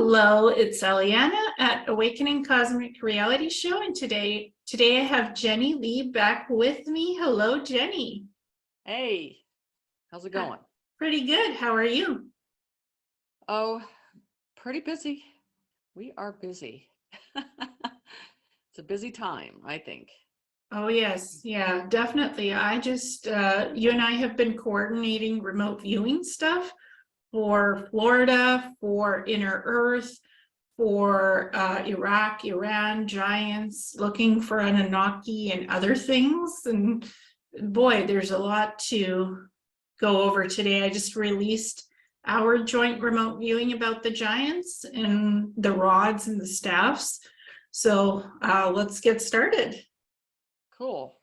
Hello, it's Ileana at Awakening Cosmic Reality Show, and today I have Jenny Lee back with me. Hello, Jenny. Hey, how's it going? Pretty good. How are you? Oh, pretty busy. We are busy. It's a busy time, I think. Oh, yes. Yeah, definitely. You and I have been coordinating remote viewing stuff for Florida, for Inner Earth, for Iraq, Iran, giants, looking for Anunnaki and other things. And boy, there's a lot to go over today. I just released our joint remote viewing about the giants and the rods and the staffs. So let's get started. Cool.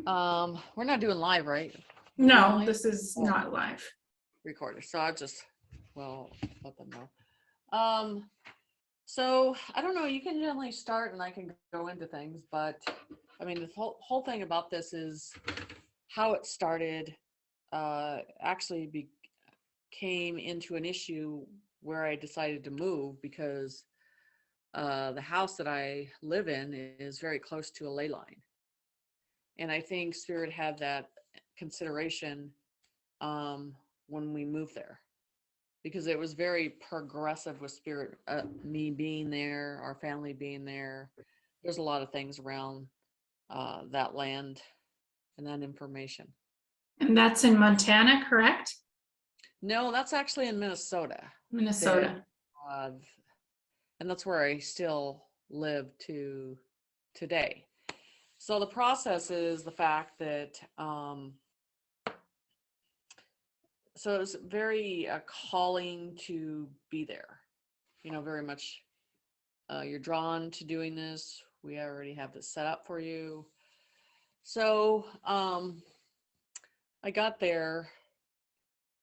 We're not doing live, right? No, this is not live. Recorded. So I'll just, let them know. So I don't know, you can generally start and I can go into things, but I mean, the whole thing about this is how it started, actually came into an issue where I decided to move because the house that I live in is very close to a ley line. And I think Spirit had that consideration when we moved there, because it was very progressive with Spirit, me being there, our family being there. There's a lot of things around that land and that information. And that's in Montana, correct? No, that's actually in Minnesota. Minnesota. And that's where I still live to today. So the process is the fact that, so it's very calling to be there, very much, you're drawn to doing this. We already have this set up for you. So I got there,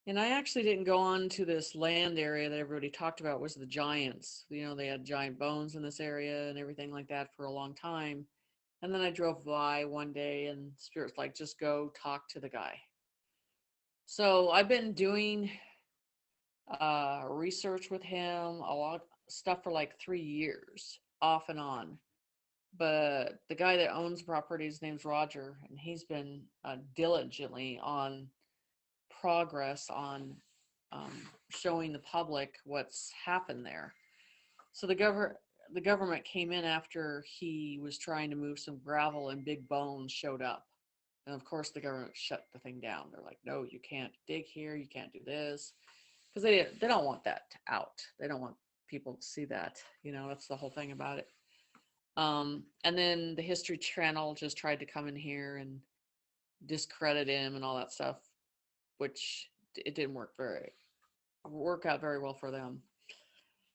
and I actually didn't go on to this land area that everybody talked about, was the giants. They had giant bones in this area and everything like that for a long time. And then I drove by one day and Spirit's like, just go talk to the guy. So I've been doing research with him, a lot of stuff for like 3 years, off and on. But the guy that owns the property, his name's Roger, and he's been diligently on progress on showing the public what's happened there. So the government came in after he was trying to move some gravel, and big bones showed up. And of course the government shut the thing down. They're like, no, you can't dig here, you can't do this, because they don't want that out. They don't want people to see that. That's the whole thing about it. And then the History Channel just tried to come in here and discredit him and all that stuff, which it didn't work out very well for them.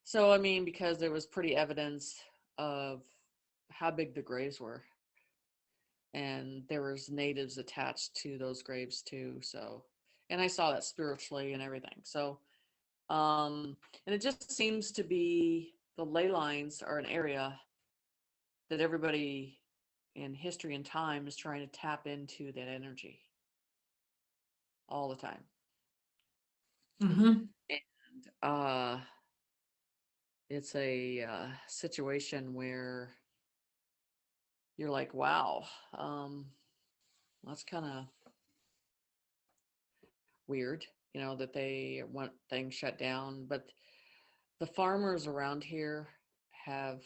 So, I mean, because there was pretty evidence of how big the graves were, and there was natives attached to those graves too. So, and I saw that spiritually and everything. So, and it just seems to be the ley lines are an area that everybody in history and time is trying to tap into that energy all the time. Mm-hmm. And it's a situation where you're like, wow, that's kind of weird, that they want things shut down. But the farmers around here have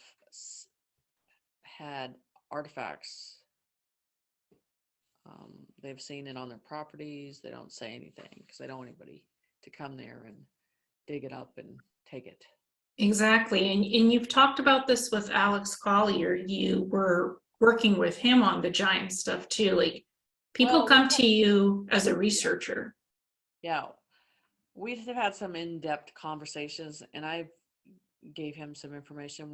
had artifacts. They've seen it on their properties. They don't say anything because they don't want anybody to come there and dig it up and take it. Exactly. And you've talked about this with Alex Collier. You were working with him on the giant stuff too. Like, people come to you as a researcher. Yeah. We have had some in-depth conversations, and I gave him some information.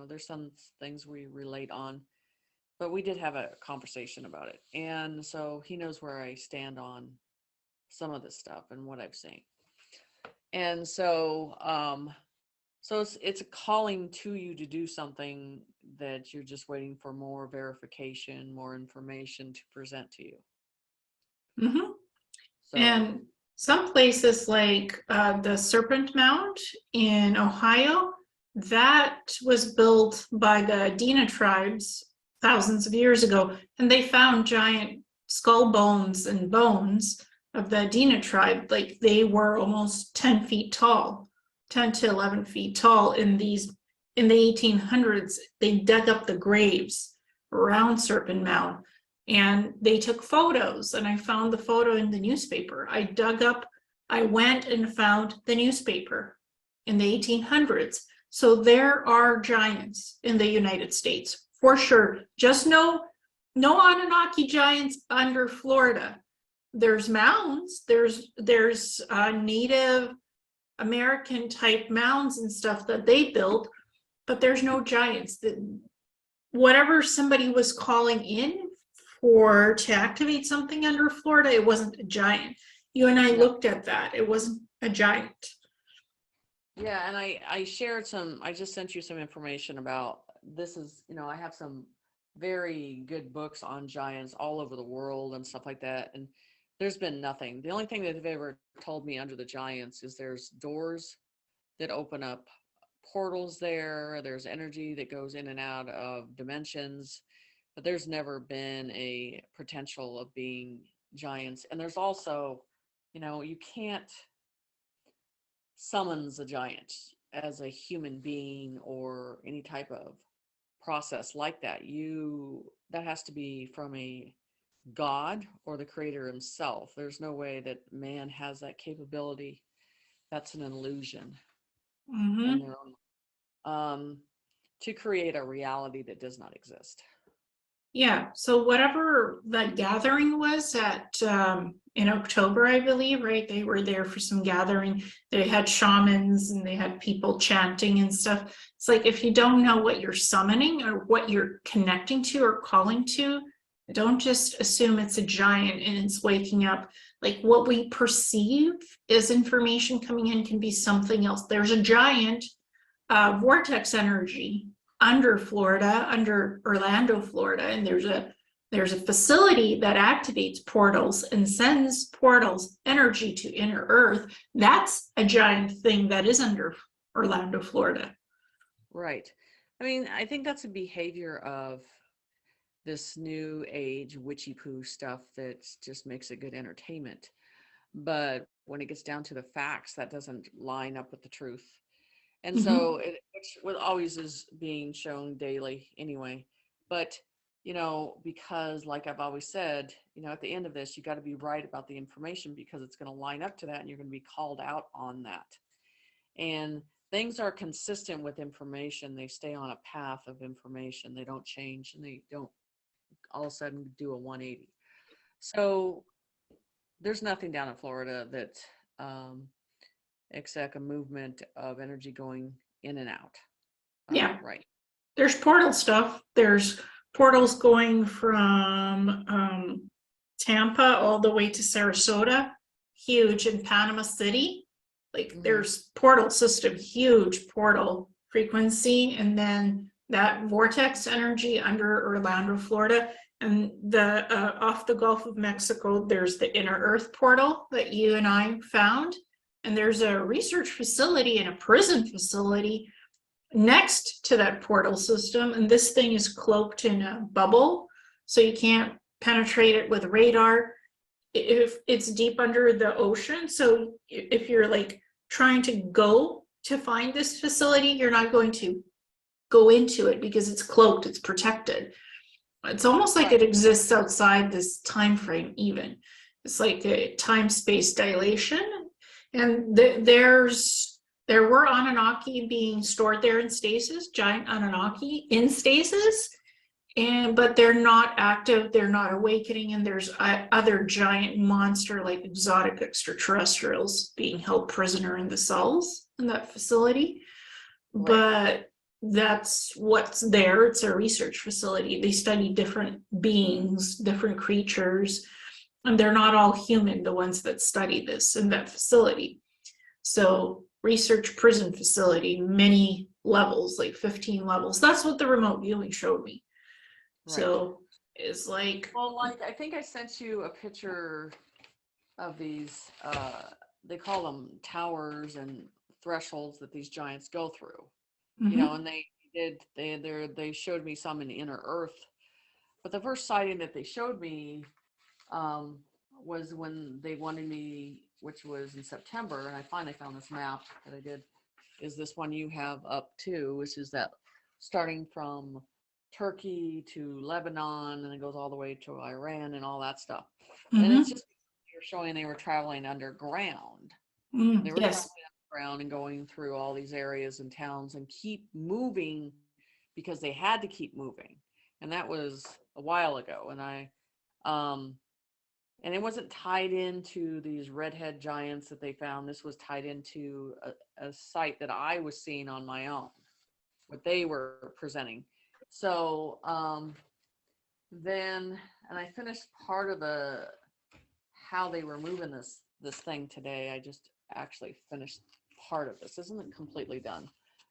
There's some things we relate on, but we did have a conversation about it. And so he knows where I stand on some of this stuff and what I've seen. And so, so it's a calling to you to do something that you're just waiting for more verification, more information to present to you. Mm-hmm. So, and Some places like the Serpent Mound in Ohio, that was built by the Dina tribes thousands of years ago, and they found giant skull bones and bones of the Dina tribe. Like they were almost 10 feet tall, 10 to 11 feet tall in the 1800s. They dug up the graves around Serpent Mound and they took photos, and I found the photo in the newspaper. I went and found the newspaper in the 1800s. So there are giants in the United States for sure. Just no Anunnaki giants under Florida. There's mounds, there's Native American type mounds and stuff that they built, but there's no giants. Whatever somebody was calling in to activate something under Florida, it wasn't a giant. You and I looked at that. It wasn't a giant. Yeah, and I shared I just sent you some information about this. I have some very good books on giants all over the world and stuff like that. And there's been nothing. The only thing that they've ever told me under the giants is there's doors that open up portals there. There's energy that goes in and out of dimensions, but there's never been a potential of being giants. And there's also, you can't summons a giant as a human being or any type of process like that. That has to be from a God or the creator himself. There's no way that man has that capability. That's an illusion on their own, to create a reality that does not exist. Yeah, so whatever the gathering was at in October, I believe, right? They were there for some gathering. They had shamans and they had people chanting and stuff. It's like if you don't know what you're summoning or what you're connecting to or calling to, don't just assume it's a giant and it's waking up. Like what we perceive as information coming in can be something else. There's a giant vortex energy under Florida, under Orlando, Florida, and there's a facility that activates portals and sends portals energy to inner Earth. That's a giant thing that is under Orlando, Florida. Right. I mean, I think that's a behavior of this new age witchy poo stuff that just makes it good entertainment. But when it gets down to the facts, that doesn't line up with the truth. And so which always is being shown daily anyway. But, because like I've always said, at the end of this, you got to be right about the information because it's going to line up to that and you're going to be called out on that. And things are consistent with information. They stay on a path of information. They don't change and they don't all of a sudden do a 180. So there's nothing down in Florida that, except a movement of energy going in and out. Yeah. Right. There's portal stuff. There's portals going from Tampa all the way to Sarasota, huge, in Panama City. Like there's portal system, huge portal frequency, and then that vortex energy under Orlando, Florida, and the off the Gulf of Mexico, there's the inner Earth portal that you and I found. And there's a research facility and a prison facility next to that portal system. And this thing is cloaked in a bubble, so you can't penetrate it with radar. If it's deep under the ocean, so if you're like trying to go to find this facility, you're not going to go into it because it's cloaked, it's protected. It's almost like it exists outside this time frame even. It's like a time-space dilation. And there were Anunnaki being stored there in stasis, giant Anunnaki in stasis, but they're not active, they're not awakening, and there's other giant monster like exotic extraterrestrials being held prisoner in the cells in that facility. Right. But that's what's there. It's a research facility. They study different beings, different creatures. And they're not all human, the ones that study this in that facility. So research prison facility, many levels, like 15 levels. That's what the remote viewing showed me. Right. So it's like... Well, like I think I sent you a picture of these, they call them towers and thresholds that these giants go through. You know, Mhm. and they showed me some in inner Earth, but the first sighting that they showed me um, was when they wanted me, which was in September, and I finally found this map that I did. Is this one you have up too, which is that starting from Turkey to Lebanon, and it goes all the way to Iran and all that stuff. And it's Mhm. just you're showing they were traveling underground. Mm, They were traveling yes. underground and going through all these areas and towns and keep moving because they had to keep moving. And that was a while ago. Um, and it wasn't tied into these redhead giants that they found. This was tied into a site that I was seeing on my own, what they were presenting. So then, and I finished part of the how they were moving this thing today. I just actually finished part of this. Isn't it completely done?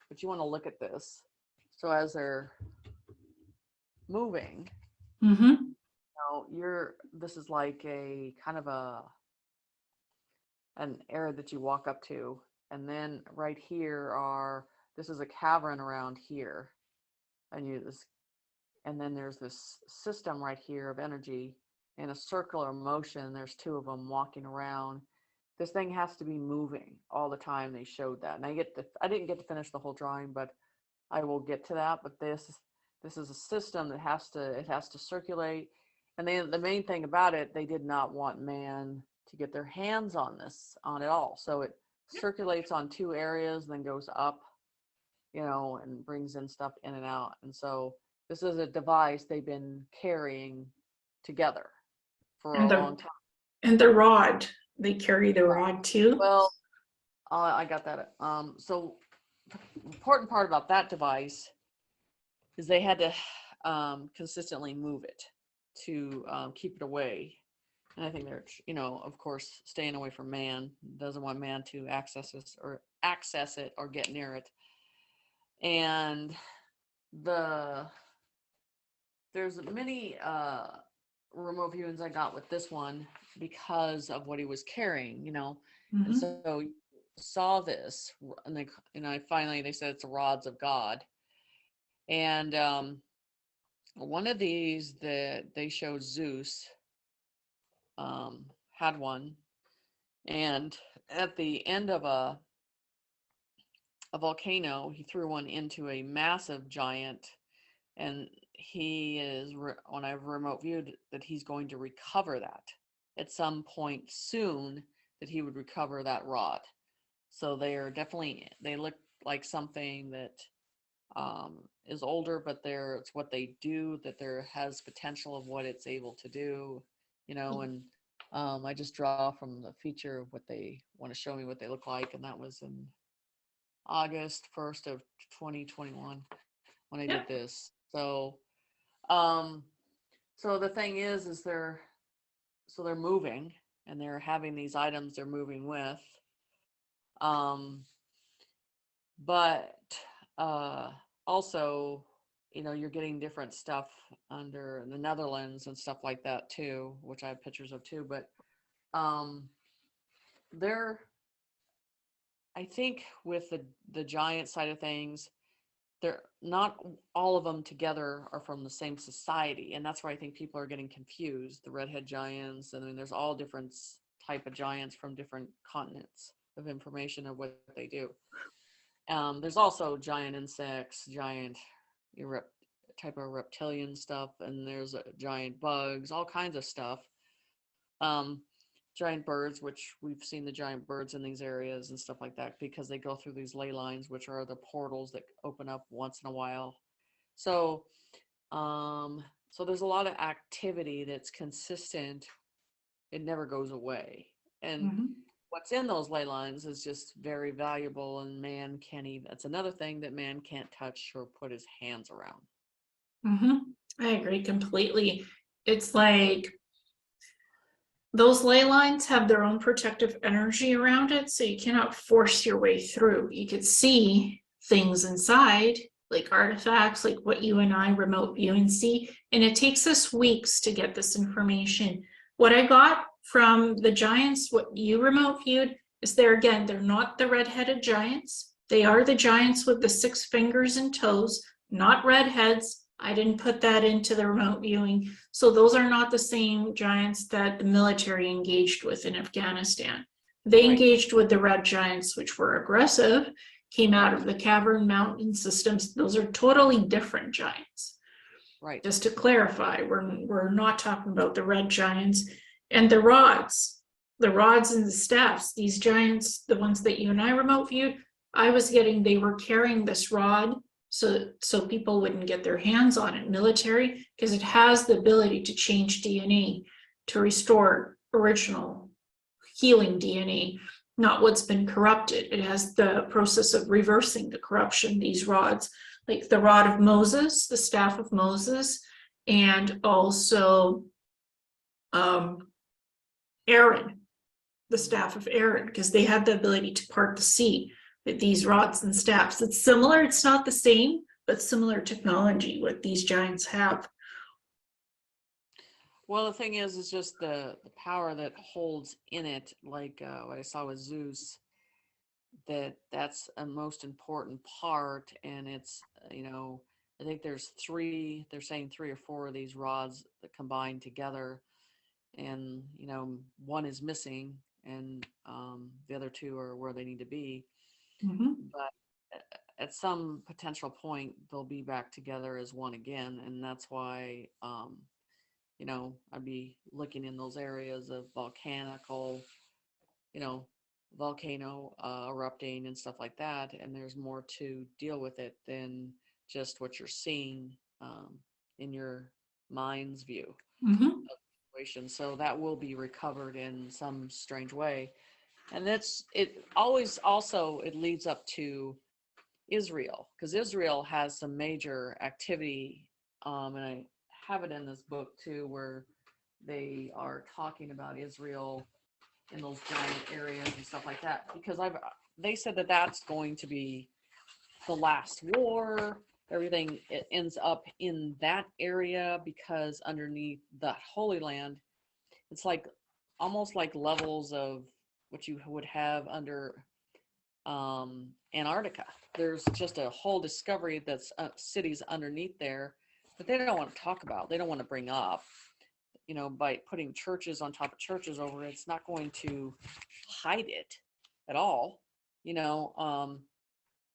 But you want to look at this. So as they're moving, Mhm. this is like a kind of an area that you walk up to, and then right here this is a cavern around here, and then there's this system right here of energy in a circular motion. There's two of them walking around. This thing has to be moving all the time. They showed that, and I didn't get to finish the whole drawing, but I will get to that. But this is a system that has to circulate. And the main thing about it, they did not want man to get their hands on it all. So it circulates on two areas, then goes up, and brings in stuff in and out. And so this is a device they've been carrying together for And a long the time. and the rod, they carry the rod too. Well, I got that. So the important part about that device is they had to consistently move it to keep it away. And I think they're, of course, staying away from man. Doesn't want man to access it or get near it. And there's many remote viewings I got with this one because of what he was carrying. And Mhm. so saw this, and they said it's the rods of God. And one of these that they showed Zeus had one, and at the end of a volcano, he threw one into a massive giant, and he is when I've remote viewed that he's going to recover that at some point soon, that he would recover that rod. So they look like something that is older, but it's what they do, that there has potential of what it's able to do, and I just draw from the feature of what they want to show me what they look like. And that was in August 1st of 2021 when I Yeah. did this. Um, so the thing is they're moving, and they're having these items they're moving with. Um, but also, you're getting different stuff under the Netherlands and stuff like that too, which I have pictures of too. But um, they're, I think, with the giant side of things, they're not all of them together are from the same society, and that's where I think people are getting confused. The redhead giants, and then there's all different type of giants from different continents of information of what they do. There's also giant insects, giant type of reptilian stuff, and there's giant bugs, all kinds of stuff. Um, Giant birds, which we've seen the giant birds in these areas and stuff like that, because they go through these ley lines, which are the portals that open up once in a while. So, so there's a lot of activity that's consistent. It never goes away. And Mhm. what's in those ley lines is just very valuable, and man can't even, that's another thing that man can't touch or put his hands around. Mhm. I agree completely. It's like those ley lines have their own protective energy around it, so you cannot force your way through. You could see things inside, like artifacts, like what you and I remote view and see, and it takes us weeks to get this information. What I got from the giants, what you remote viewed, is they're not the red-headed giants. They are the giants with the 6 fingers and toes, not redheads. I didn't put that into the remote viewing. So those are not the same giants that the military engaged with in Afghanistan. They Right. engaged with the red giants, which were aggressive, came out of the cavern mountain systems. Those are totally different giants. Right. Just to clarify, we're not talking about the red giants. And the rods and the staffs, these giants, the ones that you and I remote viewed, they were carrying this rod so people wouldn't get their hands on it, military, because it has the ability to change DNA to restore original healing DNA, not what's been corrupted. It has the process of reversing the corruption, these rods, like the rod of Moses, the staff of Moses, and also Aaron, the staff of Aaron, because they had the ability to part the sea with these rods and staffs. It's similar, it's not the same, but similar technology what these giants have. Well, the thing is just the power that holds in it, like what I saw with Zeus, that's a most important part. And it's, I think they're saying 3 or 4 of these rods that combine together. And, one is missing and the other 2 are where they need to be. Mm-hmm. But at some potential point, they'll be back together as one again. And that's why, I'd be looking in those areas of volcanical, volcano erupting and stuff like that. And there's more to deal with it than just what you're seeing in your mind's view. Mm-hmm. So that will be recovered in some strange way. And it leads up to Israel, because Israel has some major activity, and I have it in this book too, where they are talking about Israel in those giant areas and stuff like that, because they said that that's going to be the last war. Everything, it ends up in that area, because underneath that Holy Land, it's like almost like levels of what you would have under Antarctica. There's just a whole discovery that's cities underneath there that they don't want to talk about. They don't want to bring up. By putting churches on top of churches over it, it's not going to hide it at all.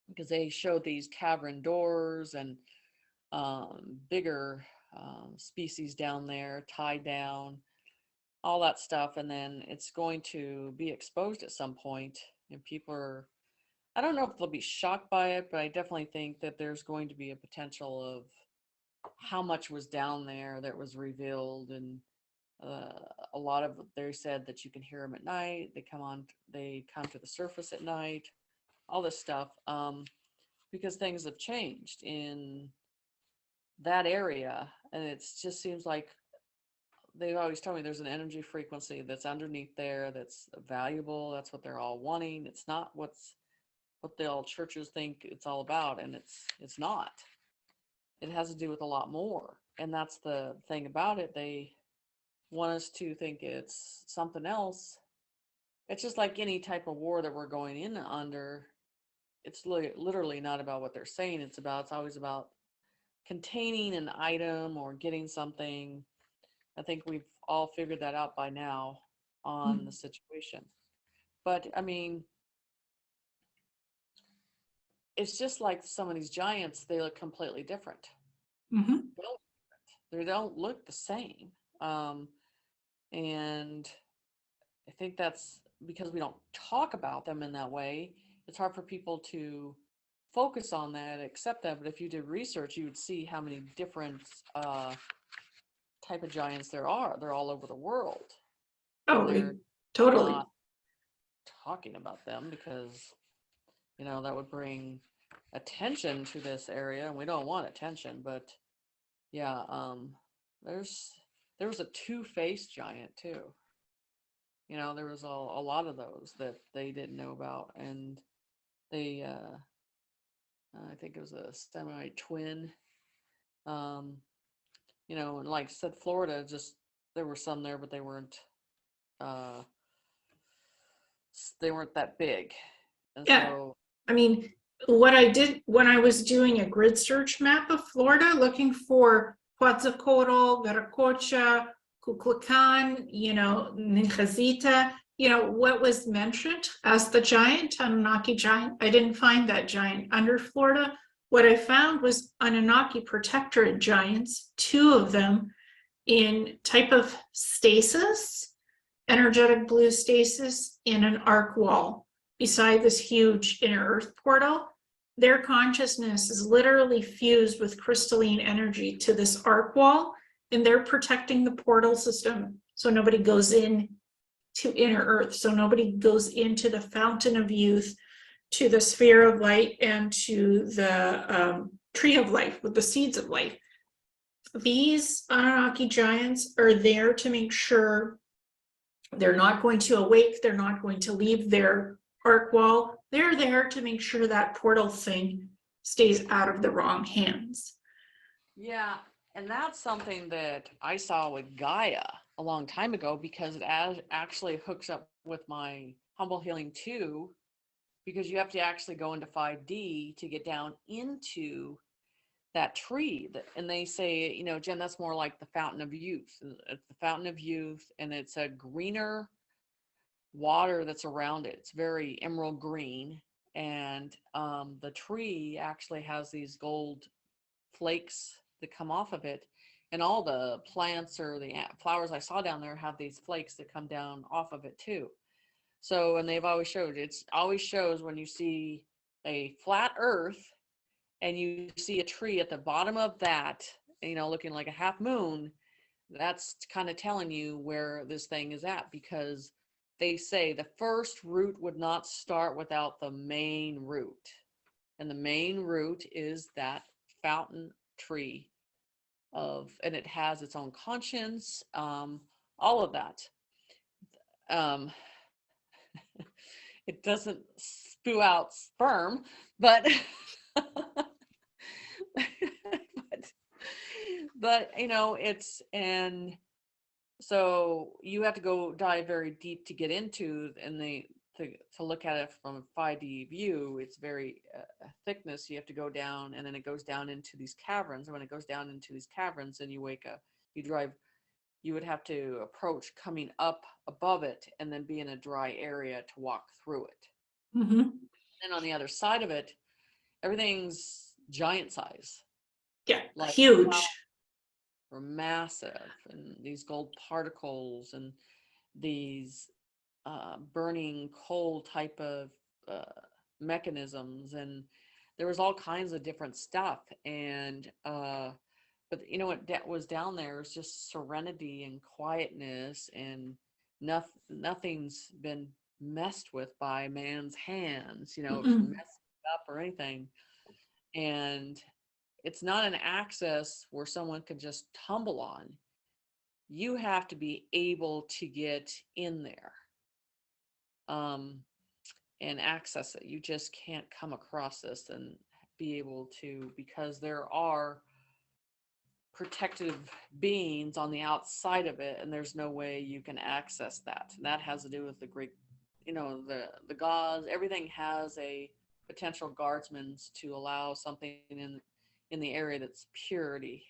Because they showed these cavern doors and bigger species down there tied down, all that stuff, and then it's going to be exposed at some point, and people are, I don't know if they'll be shocked by it, but I definitely think that there's going to be a potential of how much was down there that was revealed. And a lot of, they said that you can hear them at night, they come to the surface at night, all this stuff, because things have changed in that area. And it just seems like they've always told me there's an energy frequency that's underneath there that's valuable. That's what they're all wanting. It's not what the old churches think it's all about, and it's not. It has to do with a lot more, and that's the thing about it. They want us to think it's something else. It's just like any type of war that we're going in under. It's literally not about what they're saying. It's always about containing an item or getting something. I think we've all figured that out by now on the situation. But I mean, it's just like some of these giants, they look completely different. Mm-hmm. They don't look the same. And I think that's because we don't talk about them in that way. It's hard for people to focus on that, accept that. But if you did research, you would see how many different type of giants there are. They're all over the world. Oh, They're totally. not talking about them because, that would bring attention to this area, and we don't want attention. But yeah, there was a two-faced giant too. There was a lot of those that they didn't know about, and they I think it was a semi-twin. And like I said, Florida, just there were some there, but they weren't uh, they weren't that big. And Yeah. so, I mean, what I did when I was doing a grid search map of Florida, looking for Quetzalcoatl, Viracocha, Kukulkan, Ninjazita, what was mentioned as the giant, Anunnaki giant. I didn't find that giant under Florida. What I found was Anunnaki protectorate giants, two of them in type of stasis, energetic blue stasis in an arc wall beside this huge inner earth portal. Their consciousness is literally fused with crystalline energy to this arc wall, and they're protecting the portal system so nobody goes in to inner earth, so nobody goes into the fountain of youth, to the sphere of light, and to the tree of life with the seeds of life. These Anunnaki giants are there to make sure they're not going to awake, they're not going to leave their arc wall. They're there to make sure that portal thing stays out of the wrong hands. yeah, and that's something that I saw with Gaia a long time ago, because it actually hooks up with my Humble Healing 2, because you have to actually go into 5D to get down into that tree. And they say, Jen, that's more like the fountain of youth. It's the fountain of youth, and it's a greener water that's around it. It's very emerald green, and the tree actually has these gold flakes that come off of it, and all the plants or the flowers I saw down there have these flakes that come down off of it too. So, and they've always showed, it's always shows when you see a flat earth and you see a tree at the bottom of that, looking like a half moon, that's kind of telling you where this thing is at, because they say the first root would not start without the main root. And the main root is that fountain tree and it has its own conscience, all of that. It doesn't spew out sperm, but but it's, and so you have to go dive very deep to get into, and to look at it from a 5D view, it's very thickness. You have to go down, and then it goes down into these caverns, and when it goes down into these caverns, and you would have to approach coming up above it and then be in a dry area to walk through it. Mm-hmm. And on the other side of it, everything's giant size. Yeah, Like huge. Or massive, and these gold particles and these burning coal type of mechanisms, and there was all kinds of different stuff. And but what was down there was just serenity and quietness, and nothing's been messed with by man's hands, messed up or anything. And it's not an access where someone could just tumble on. You have to be able to get in there and access it. You just can't come across this and be able to, because there are protective beings on the outside of it, and there's no way you can access that. And that has to do with the Greek, the gods. Everything has a potential guardsman to allow something in the area that's purity,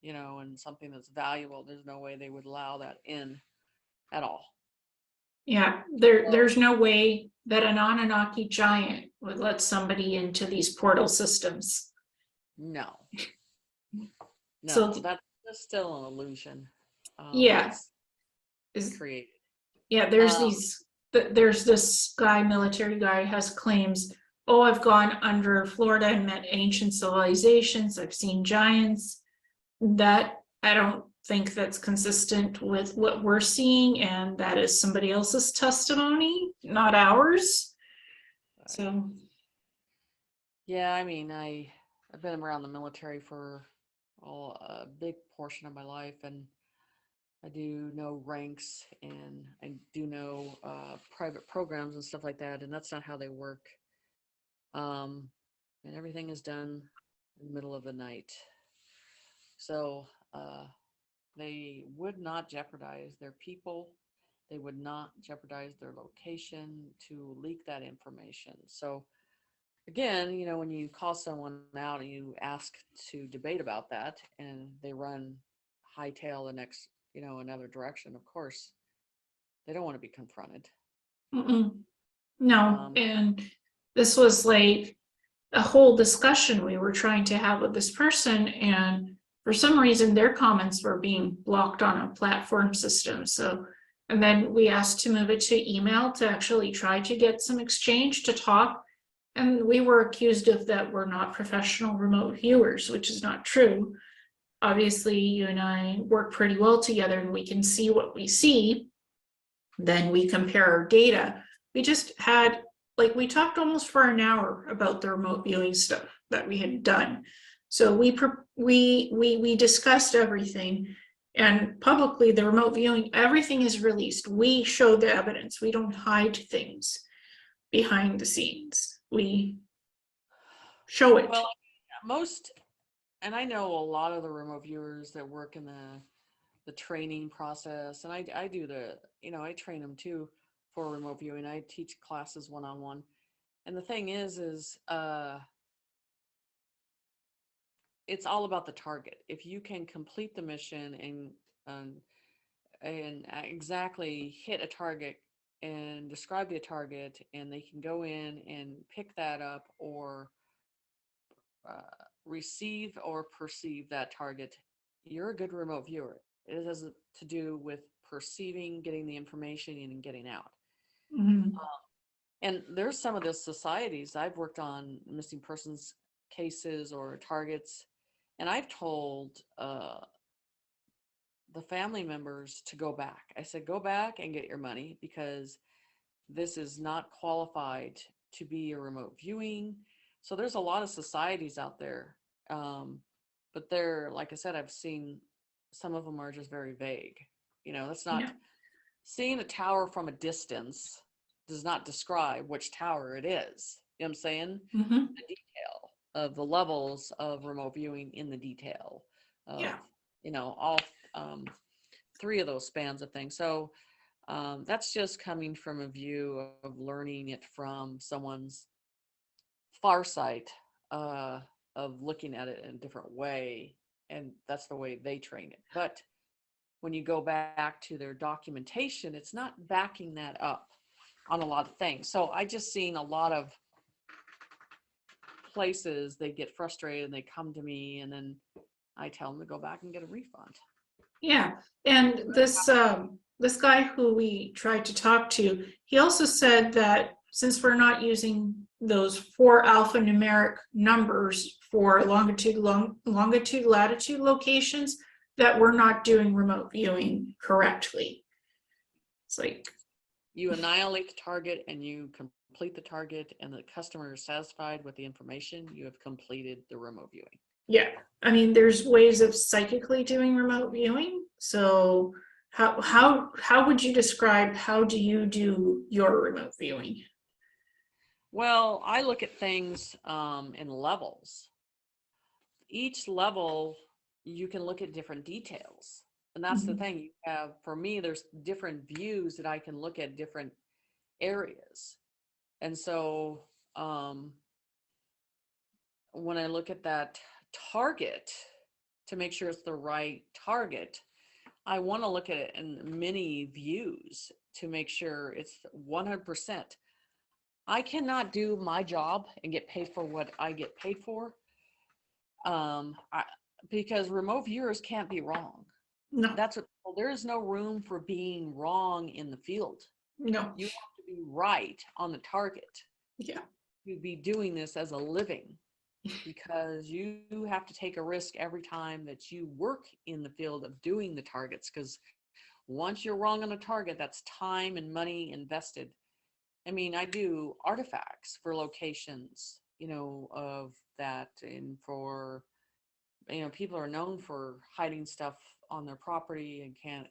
and something that's valuable. There's no way they would allow that in at all. Yeah, there's no way that an Anunnaki giant would let somebody into these portal systems. No, So that's still an illusion. yeah, That's created. Yeah, there's this guy, military guy, has claims, oh, I've gone under Florida and met ancient civilizations, I've seen giants. That I don't think that's consistent with what we're seeing, and that is somebody else's testimony, not ours. So yeah, I mean, I've been around the military for a big portion of my life, and I do know ranks, and I do know private programs and stuff like that, and that's not how they work. And everything is done in the middle of the night. So they would not jeopardize their people They would not jeopardize their location to leak that information. So again, when you call someone out and you ask to debate about that and they run hightail the next, another direction, of course, they don't want to be confronted. Mm-mm. No, Um, and this was like a whole discussion we were trying to have with this person, and for some reason their comments were being blocked on a platform system. So, and then we asked to move it to email to actually try to get some exchange to talk. And we were accused of that we're not professional remote viewers, which is not true. Obviously, you and I work pretty well together and we can see what we see. Then we compare our data. We just had, like, we talked almost for an hour about the remote viewing stuff that we had done. So we discussed everything, and publicly the remote viewing, everything is released. We show the evidence. We don't hide things behind the scenes. We show it. well, most, and I know a lot of the remote viewers that work in the training process, and I do I train them too for remote viewing. I teach classes one-on-one. And the thing is it's all about the target. If you can complete the mission and exactly hit a target and describe the target, and they can go in and pick that up or uh, receive or perceive that target, you're a good remote viewer. It has to do with perceiving, getting the information in, and getting out. Mhm. And there's some of the societies I've worked on, missing persons cases or targets, and I've told the family members to go back. I said, go back and get your money, because this is not qualified to be a remote viewing. So there's a lot of societies out there. But they're, like I said, I've seen some of them are just very vague. That's Yeah. not seeing a tower from a distance does not describe which tower it is. You know what I'm saying? Mhm. The detail of the levels of remote viewing in the detail of, Yeah. all three of those spans of things. So that's just coming from a view of learning it from someone's far sight, of looking at it in a different way. And that's the way they train it. But when you go back to their documentation, it's not backing that up on a lot of things. So I just seen a lot of places, they get frustrated and they come to me, and then I tell them to go back and get a refund. Yeah. And this guy who we tried to talk to, he also said that since we're not using those 4 alphanumeric numbers for longitude, latitude locations, that we're not doing remote viewing correctly. It's like, You annihilate the target and you complete the target, and the customer is satisfied with the information, you have completed the remote viewing. yeah. I mean, there's ways of psychically doing remote viewing. So how would you describe, how do you do your remote viewing? Well, I look at things in levels. Each level, you can look at different details. And that's the Mhm. thing. You have, for me, there's different views that I can look at different areas. And so when I look at that target to make sure it's the right target, I want to look at it in many views to make sure it's 100%. I cannot do my job and get paid for what I get paid for, because remote viewers can't be wrong. No, That's what, well, there is no room for being wrong in the field. no. You have to be right on the target. Yeah. You'd be doing this as a living, because you have to take a risk every time that you work in the field of doing the targets, because once you're wrong on a target, that's time and money invested. I mean, I do artifacts for locations, of that, and for, people are known for hiding stuff on their property and can't,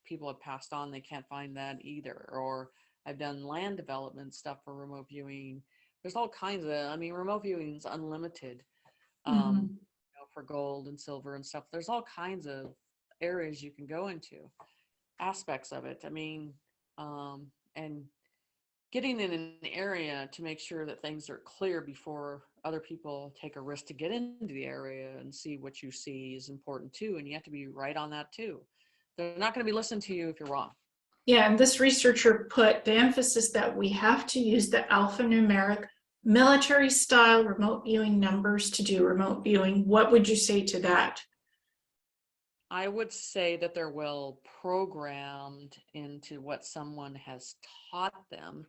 people have passed on, they can't find that either. Or I've done land development stuff for remote viewing. There's all kinds of, I mean, remote viewing is unlimited, Mhm. for gold and silver and stuff. There's all kinds of areas you can go into. aspects of it. I mean, and getting in an area to make sure that things are clear before other people take a risk to get into the area and see what you see is important too. And you have to be right on that too. They're not going to be listening to you if you're wrong. Yeah, and this researcher put the emphasis that we have to use the alphanumeric military style remote viewing numbers to do remote viewing. What would you say to that? I would say that they're well programmed into what someone has taught them.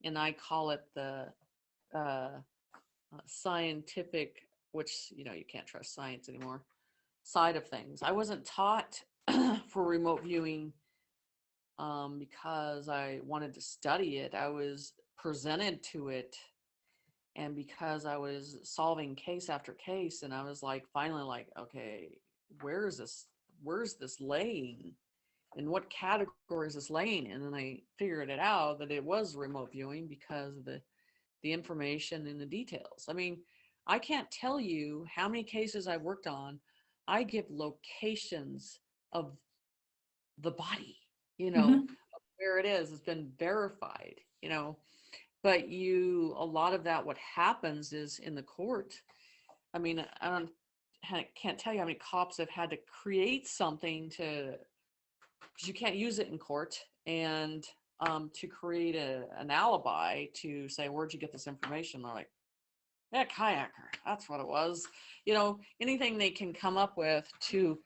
And I call it the scientific, which, you can't trust science anymore, side of things. I wasn't taught for remote viewing because I wanted to study it. I was presented to it, and because I was solving case after case, and I was like, finally, like, okay, where's this laying? In what category is this laying in? And I figured it out that it was remote viewing because of the information and the details. I mean, I can't tell you how many cases I've worked on. I give locations of the body, where it is. It's been verified, but a lot of that, what happens is in the court. I mean, I can't tell you how many cops have had to create something because you can't use it in court, and to create an alibi to say, where'd you get this information? They're like, yeah, kayaker, that's what it was. Anything they can come up with to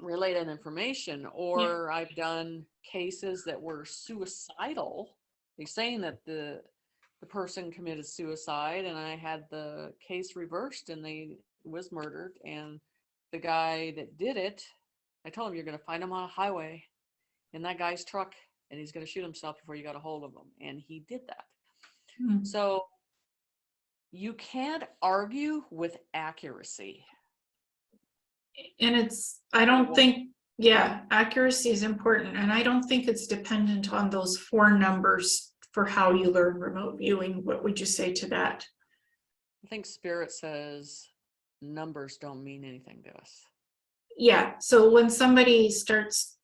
relate that information. Or I've done cases that were suicidal. They're saying that the person committed suicide, and I had the case reversed, and they was murdered. And the guy that did it, I told him, you're going to find him on a highway in that guy's truck, and he's going to shoot himself before you got a hold of him. And he did that. Mm-hmm. So you can't argue with accuracy. And I don't think, accuracy is important. And I don't think it's dependent on those 4 numbers for how you learn remote viewing. What would you say to that? I think Spirit says numbers don't mean anything to us. Yeah. So when somebody starts,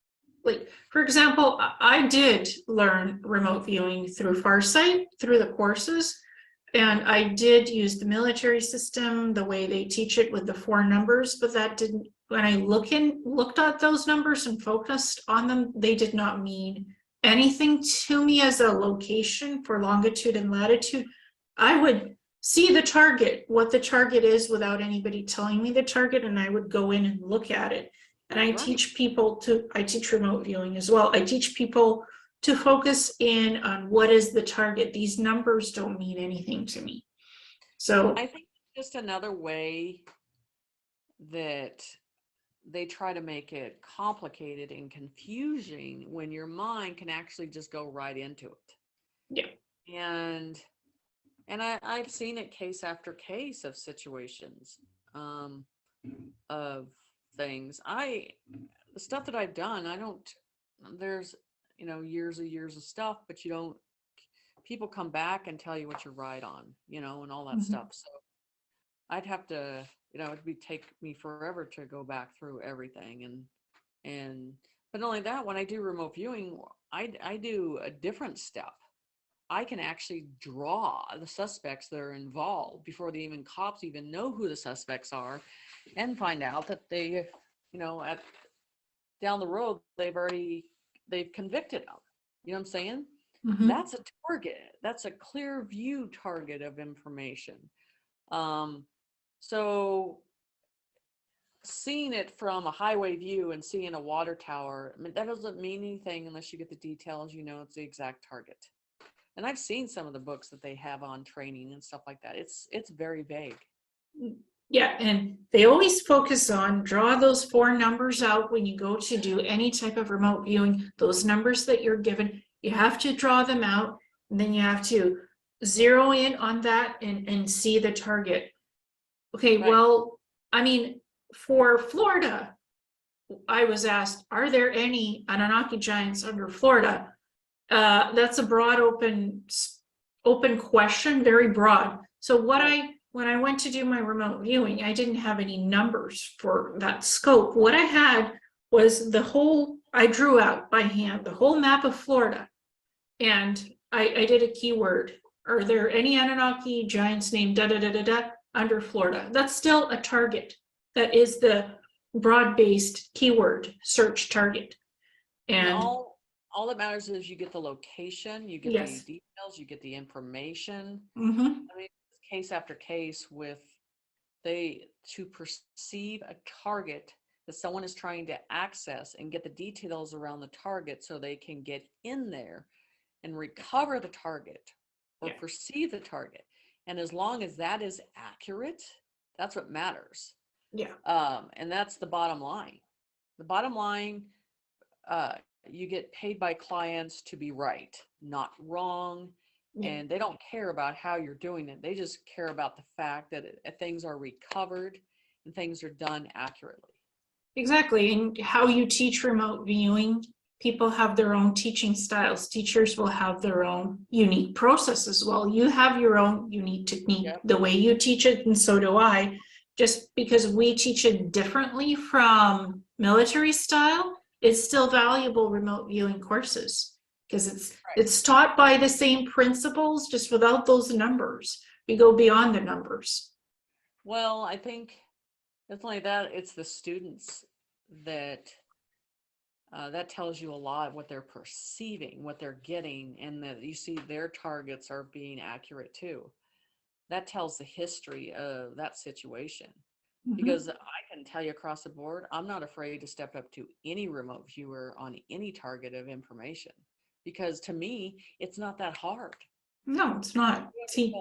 like, for example, I did learn remote viewing through Farsight, through the courses. And I did use the military system, the way they teach it with the 4 numbers, but that didn't, when I looked at those numbers and focused on them, they did not mean anything to me as a location for longitude and latitude. I would see the target, what the target is, without anybody telling me the target, and I would go in and look at it. And I teach people I teach remote viewing as well. I teach people to focus in on what is the target. These numbers don't mean anything to me. So I think just another way that they try to make it complicated and confusing when your mind can actually just go right into it. Yeah. And I've seen it case after case of situations, of things. The stuff that I've done, there's, years of stuff, but people come back and tell you what you're right on, and all that stuff. So I'd have to, it'd take me forever to go back through everything. But not only that, when I do remote viewing, I do a different step. I can actually draw the suspects that are involved before cops even know who the suspects are, and find out that they, down the road, they've convicted them. You know what I'm saying? Mm-hmm. That's a target. That's a clear view target of information. So seeing it from a highway view and seeing a water tower, that doesn't mean anything unless you get the details, it's the exact target. And I've seen some of the books that they have on training and stuff like that. It's very vague. Yeah, and they always focus on draw those 4 numbers out when you go to do any type of remote viewing. Those numbers that you're given, you have to draw them out, and then you have to zero in on that and see the target. Okay, right. Well, I mean, for Florida, I was asked, are there any Anunnaki giants under Florida? That's a broad, open question, very broad. So when I went to do my remote viewing, I didn't have any numbers for that scope. What I had was I drew out by hand the whole map of Florida. And I did a keyword. Are there any Anunnaki giants named da da da da da under Florida? That's still a target. That is the broad-based keyword search target. And And all that matters is you get the location, you get the yes. details, you get the information. Mm-hmm. I mean, case after case with to perceive a target that someone is trying to access and get the details around the target so they can get in there and recover the target or perceive the target. And as long as that is accurate, that's what matters. Yeah. And that's the bottom line. The bottom line, you get paid by clients to be right, not wrong. Yeah. And they don't care about how you're doing it. They just care about the fact that things are recovered and things are done accurately. Exactly. And how you teach remote viewing, people have their own teaching styles. Teachers will have their own unique process as well. You have your own unique technique, the way you teach it, and so do I. Just because we teach it differently from military style, it's still valuable remote viewing courses because it's taught by the same principles, just without those numbers. We go beyond the numbers. Well, I think it's only that it's the students that that tells you a lot of what they're perceiving, what they're getting, and that you see their targets are being accurate too. That tells the history of that situation. Mm-hmm. Because I can tell you across the board, I'm not afraid to step up to any remote viewer on any target of information. Because to me, it's not that hard. No, it's not. See,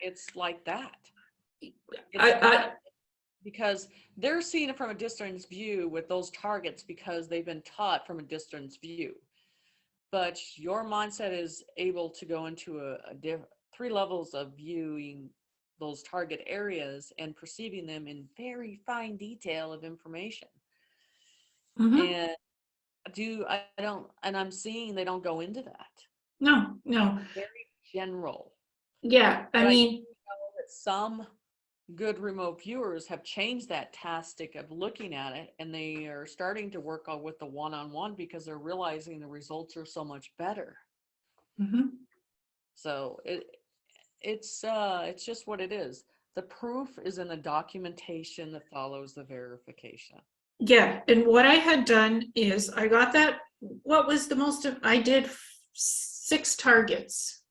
it's like that. Because they're seeing it from a distance view with those targets because they've been taught from a distance view. But your mindset is able to go into three levels of viewing those target areas and perceiving them in very fine detail of information. mm-hmm. And I'm seeing they don't go into that. No. Very general. Yeah, I mean, know that some good remote viewers have changed that tactic of looking at it, and they are starting to work on with the one-on-one because they're realizing the results are so much better. mm-hmm. So it's just what it is. The proof is in the documentation that follows the verification. Yeah, and what I had done is I got that. What was the most of? I did 6 targets,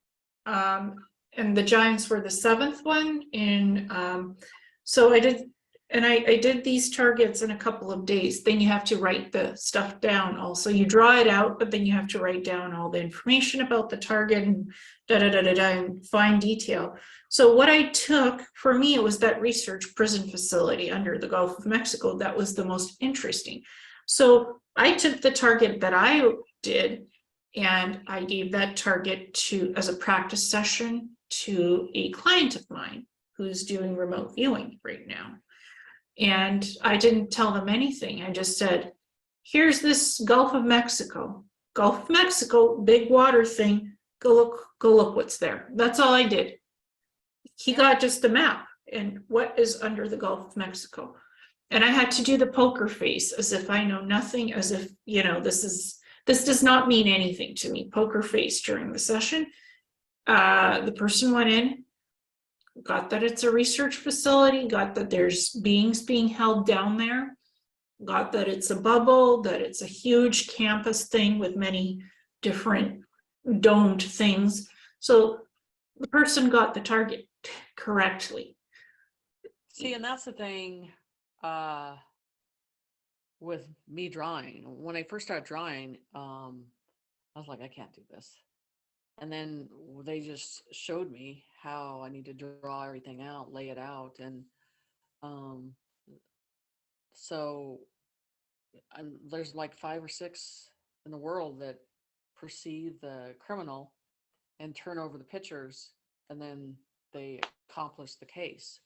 and the giants were the 7th one. And so I did, and I did these targets in a couple of days. Then you have to write the stuff down. Also, you draw it out, but then you have to write down all the information about the target and in fine detail. So what I took, for me, it was that research prison facility under the Gulf of Mexico. That was the most interesting. So I took the target that I did, and I gave that target as a practice session to a client of mine who's doing remote viewing right now. And I didn't tell them anything. I just said, here's this Gulf of Mexico, big water thing. Go look what's there. That's all I did. He got just the map and what is under the Gulf of Mexico. And I had to do the poker face as if I know nothing, as if, this does not mean anything to me. Poker face during the session. The person went in, got that it's a research facility, got that there's beings being held down there, got that it's a bubble, that it's a huge campus thing with many different domed things. So the person got the target correctly. See, and that's the thing with me drawing. When I first started drawing, I was like, I can't do this. And then they just showed me how I need to draw everything out, lay it out. And so there's like 5 or 6 in the world that perceive the criminal and turn over the pictures, and then they accomplish the case.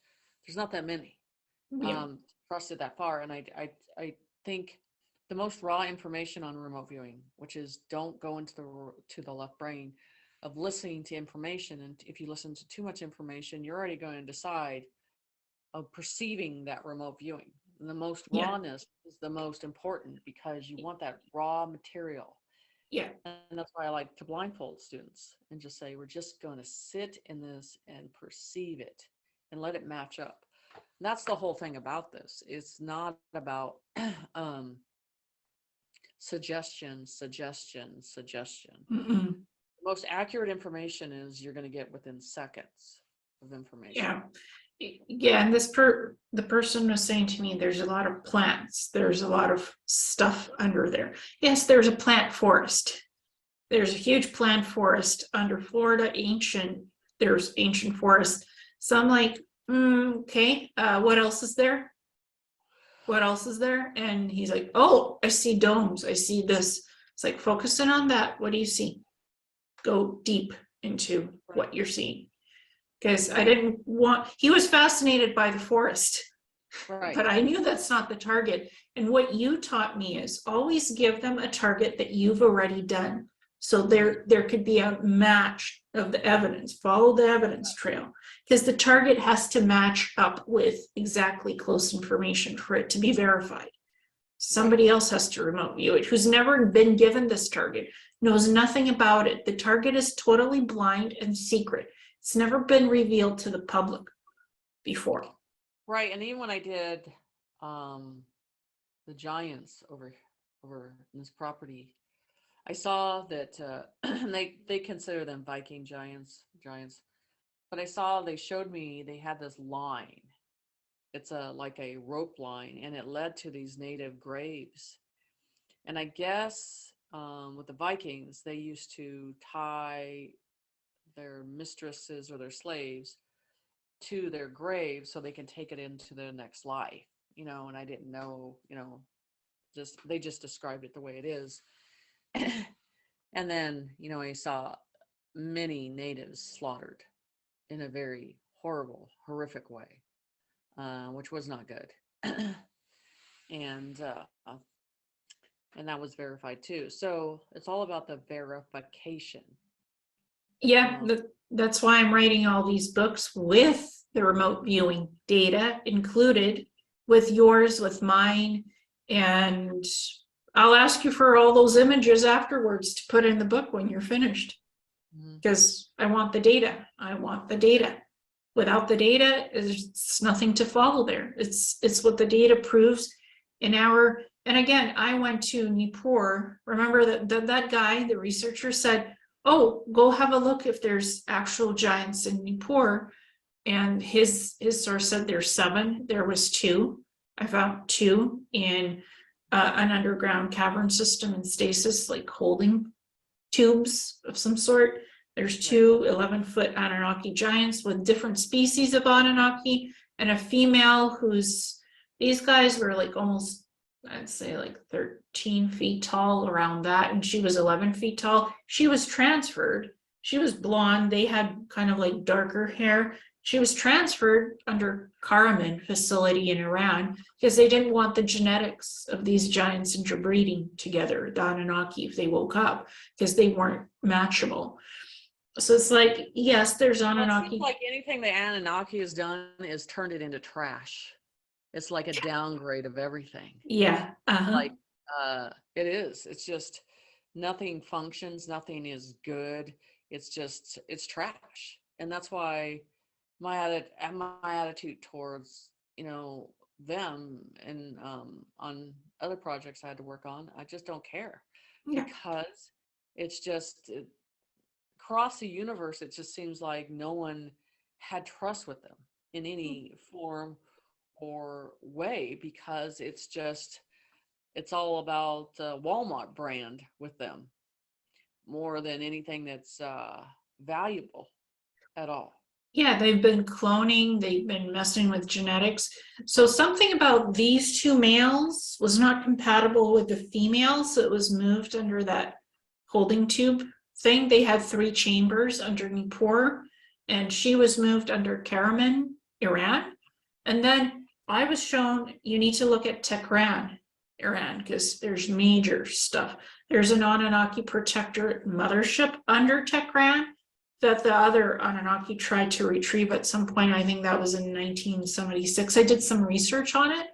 There's not that many trusted that far. And I think the most raw information on remote viewing, which is don't go into the left brain of listening to information. And if you listen to too much information, you're already going to decide of perceiving that remote viewing. the most Yeah. rawness is the most important, because you want that raw material. Yeah. And that's why I like to blindfold students and just say, we're just going to sit in this and perceive it and let it match up. And that's the whole thing about this. It's not about suggestion. Mm-mm. The most accurate information is you're going to get within seconds of information. Yeah. Yeah, and the person was saying to me, there's a lot of plants, there's a lot of stuff under there. Yes, there's a plant forest. There's a huge plant forest under Florida, there's ancient forest. So I'm like, okay, what else is there? What else is there? And he's like, oh, I see domes, I see this. It's like, focusing on that, what do you see? Go deep into what you're seeing. Because I didn't want, he was fascinated by the forest, Right. but I knew that's not the target. And what you taught me is always give them a target that you've already done. So there could be a match of the evidence, follow the evidence trail, because the target has to match up with exactly close information for it to be verified. Somebody else has to remote view it, who's never been given this target, knows nothing about it. The target is totally blind and secret. It's never been revealed to the public before. Right. And even when I did the giants over in this property, I saw that they consider them Viking giants, but I saw they showed me they had this line. It's like a rope line, and it led to these native graves. And I guess with the Vikings, they used to tie their mistresses or their slaves to their grave so they can take it into their next life, and I didn't know, they just described it the way it is. And then, I saw many natives slaughtered in a very horrible, horrific way, which was not good. And that was verified too. So it's all about the verification. Yeah, that's why I'm writing all these books with the remote viewing data included, with yours, with mine, and I'll ask you for all those images afterwards to put in the book when you're finished, because I want the data. I want the data. Without the data, it's nothing to follow there. It's what the data proves in our, and again, I went to Nippur. Remember that guy, the researcher, said, oh, go have a look if there's actual giants in Nippur. And his source said there's 7. There was 2. I found 2 in an underground cavern system in stasis, like holding tubes of some sort. There's 2 11-foot Anunnaki giants with different species of Anunnaki, and a female these guys were like almost, I'd say like 13 feet tall, around that, and she was 11 feet tall. She was transferred. She was blonde. They had kind of like darker hair. She was transferred under Karaman facility in Iran because they didn't want the genetics of these giants interbreeding together, the Anunnaki, if they woke up, because they weren't matchable. So it's like, yes, there's Anunnaki. It seems like anything the Anunnaki has done is turned it into trash. It's like a downgrade of everything. Yeah. Like it is. It's just nothing functions. Nothing is good. It's trash. And that's why my attitude towards, them and on other projects I had to work on, I just don't care. Yeah. Because it's just across the universe, it just seems like no one had trust with them in any form or way, because it's all about Walmart brand with them more than anything that's valuable at all. Yeah, they've been cloning, they've been messing with genetics. So something about these 2 males was not compatible with the female, so it was moved under that holding tube thing. They had 3 chambers under Nippur, and she was moved under Karaman, Iran. And then I was shown you need to look at Tehran, Iran, because there's major stuff. There's an Anunnaki protectorate mothership under Tehran that the other Anunnaki tried to retrieve at some point. I think that was in 1976. I did some research on it.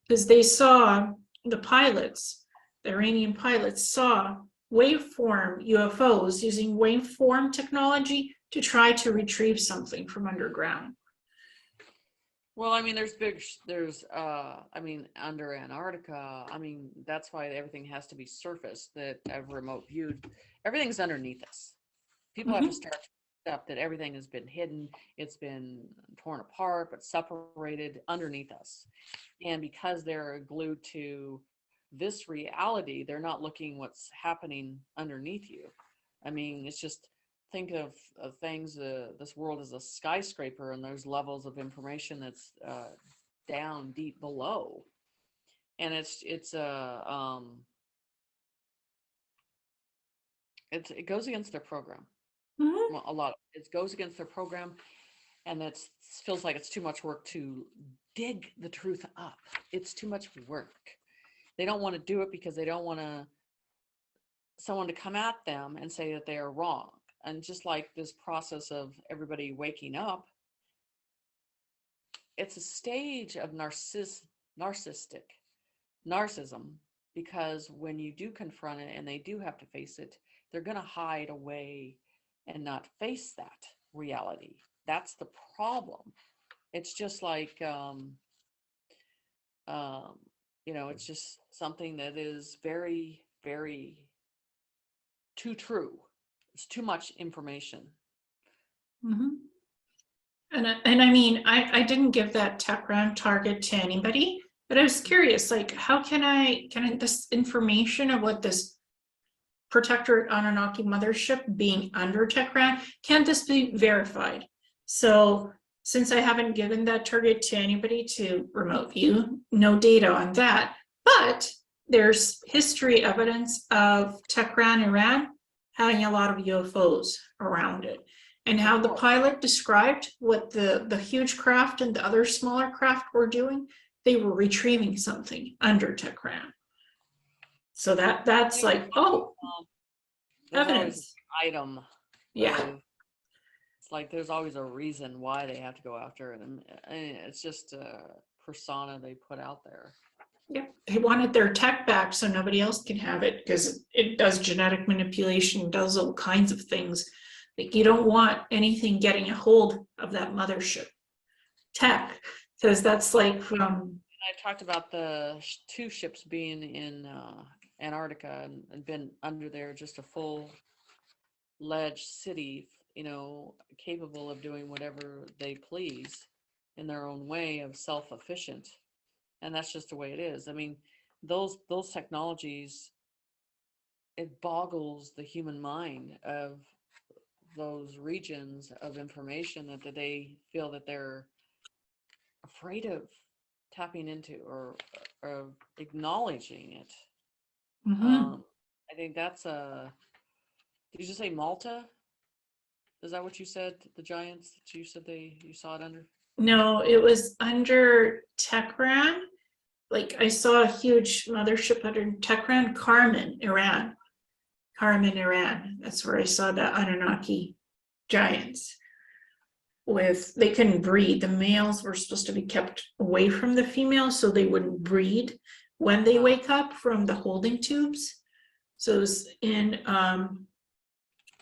because they saw the pilots, the Iranian pilots saw waveform UFOs using waveform technology to try to retrieve something from underground. Well, I mean, I mean, under Antarctica, I mean, that's why everything has to be surface that I've remote viewed. Everything's underneath us. People have to start to accept that everything has been hidden. It's been torn apart, but separated underneath us. And because they're glued to this reality, they're not looking what's happening underneath you. I mean, it's just, think of things, this world is a skyscraper, and there's levels of information that's down deep below, and it goes against their program. Well, a lot, it goes against their program, and it feels like it's too much work to dig the truth up. It's too much work. They don't want to do it because they don't want someone to come at them and say that they are wrong. And just like this process of everybody waking up, it's a stage of narcissism, because when you do confront it and they do have to face it, they're going to hide away and not face that reality. That's the problem. It's just like, it's just something that is very, very too true. It's too much information. And I mean, I didn't give that TechRAM target to anybody, but I was curious, like, how can I this information of what this Protectorate Anunnaki mothership being under TechRAM, can this be verified? So since I haven't given that target to anybody to remote view, no data on that, but there's history evidence of TechRAM Iran having a lot of UFOs around it, and how the pilot described what the huge craft and the other smaller craft were doing. They were retrieving something under TechRAM. So that's like, evidence. Item. Yeah. It's like there's always a reason why they have to go after it, and it's just a persona they put out there. Yeah, they wanted their tech back so nobody else can have it, because it does genetic manipulation, does all kinds of things. Like, you don't want anything getting a hold of that mothership tech, because that's like from. I talked about the two ships being in Antarctica and been under there, just a full-fledged city, capable of doing whatever they please in their own way, of self-efficient. And that's just the way it is. I mean, those technologies, it boggles the human mind of those regions of information that they feel that they're afraid of tapping into or acknowledging it. I think that's did you just say Malta? Is that what you said? The giants that you said you saw it under? No, it was under TechRAM. Like, I saw a huge mothership under TechRAM, Iran. Iran. That's where I saw the Anunnaki giants. They couldn't breed. The males were supposed to be kept away from the females so they wouldn't breed when they wake up from the holding tubes. So it was in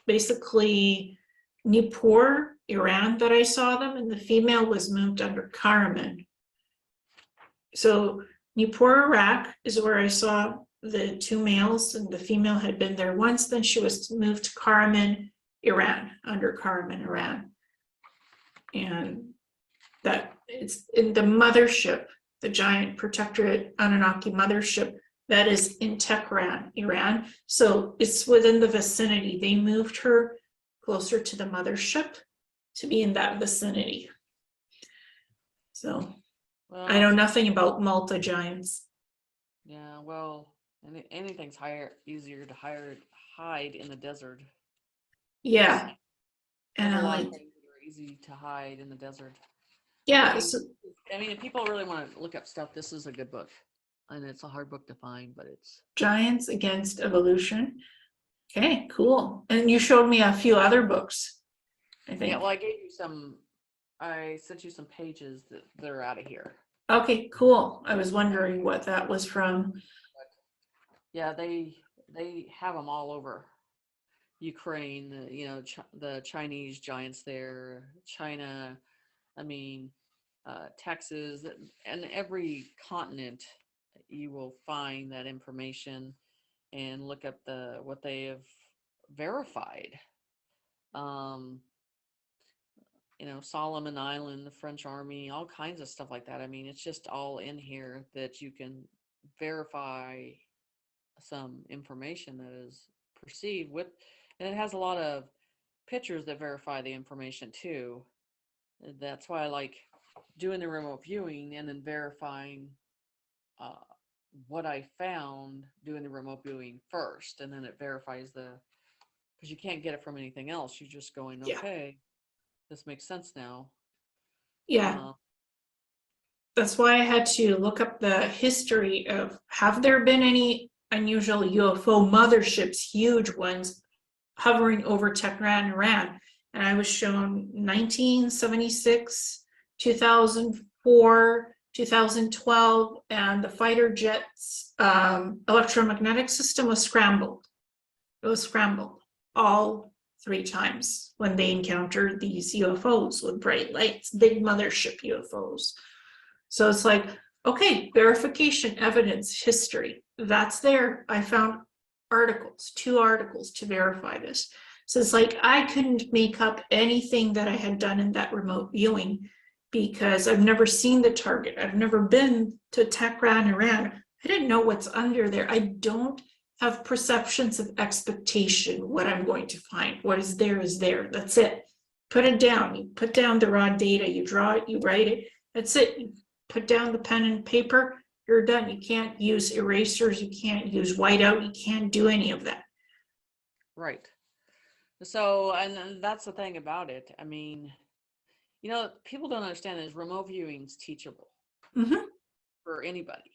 basically Nippur, Iran, that I saw them, and the female was moved under Karaman. So Nippur, Iraq is where I saw the two males, and the female had been there once. Then she was moved to Karaman, Iran, under Karaman, Iran. And that it's in the mothership, the giant Protectorate Anunnaki mothership, that is in Tehran, Iran. So it's within the vicinity. They moved her closer to the mothership to be in that vicinity. So I know nothing about Malta giants. Yeah, well, anything's easier to hide in the desert. Yeah. And a lot of things that are easy to hide in the desert. Yeah. I mean, if people really want to look up stuff, this is a good book. And it's a hard book to find, but it's Giants Against Evolution. Okay, cool. And you showed me a few other books, I think. Yeah, well, I sent you some pages that are out of here. Okay, cool. I was wondering what that was from. Yeah, they have them all over Ukraine, the Chinese giants there, China, I mean, Texas, and every continent you will find that information and look up what they have verified. Um, Solomon Island, the French army, all kinds of stuff like that. I mean, it's just all in here that you can verify some information that is perceived with, and it has a lot of pictures that verify the information too. That's why I like doing the remote viewing and then verifying uh, what I found doing the remote viewing first, and then it verifies because you can't get it from anything else. You're just going, Yeah. okay, this makes sense now. Yeah. That's why I had to look up the history of, have there been any unusual UFO motherships, huge ones, hovering over Tehran, Iran? And I was shown 1976, 2004, 2012, and the fighter jets electromagnetic system was scrambled. It was scrambled all 3 times when they encountered these UFOs with bright lights, big mothership UFOs. So it's like, okay, verification, evidence, history, that's there. I found articles, 2 articles to verify this. So it's like, I couldn't make up anything that I had done in that remote viewing because I've never seen the target. I've never been to Tehran, Iran. I didn't know what's under there. I don't have perceptions of expectation, what I'm going to find. What is there is there. That's it. Put it down. You put down the raw data, you draw it, you write it. That's it. You put down the pen and paper, you're done. You can't use erasers, you can't use whiteout, you can't do any of that. Right. So, and that's the thing about it. I mean, people don't understand is remote viewing's teachable for anybody.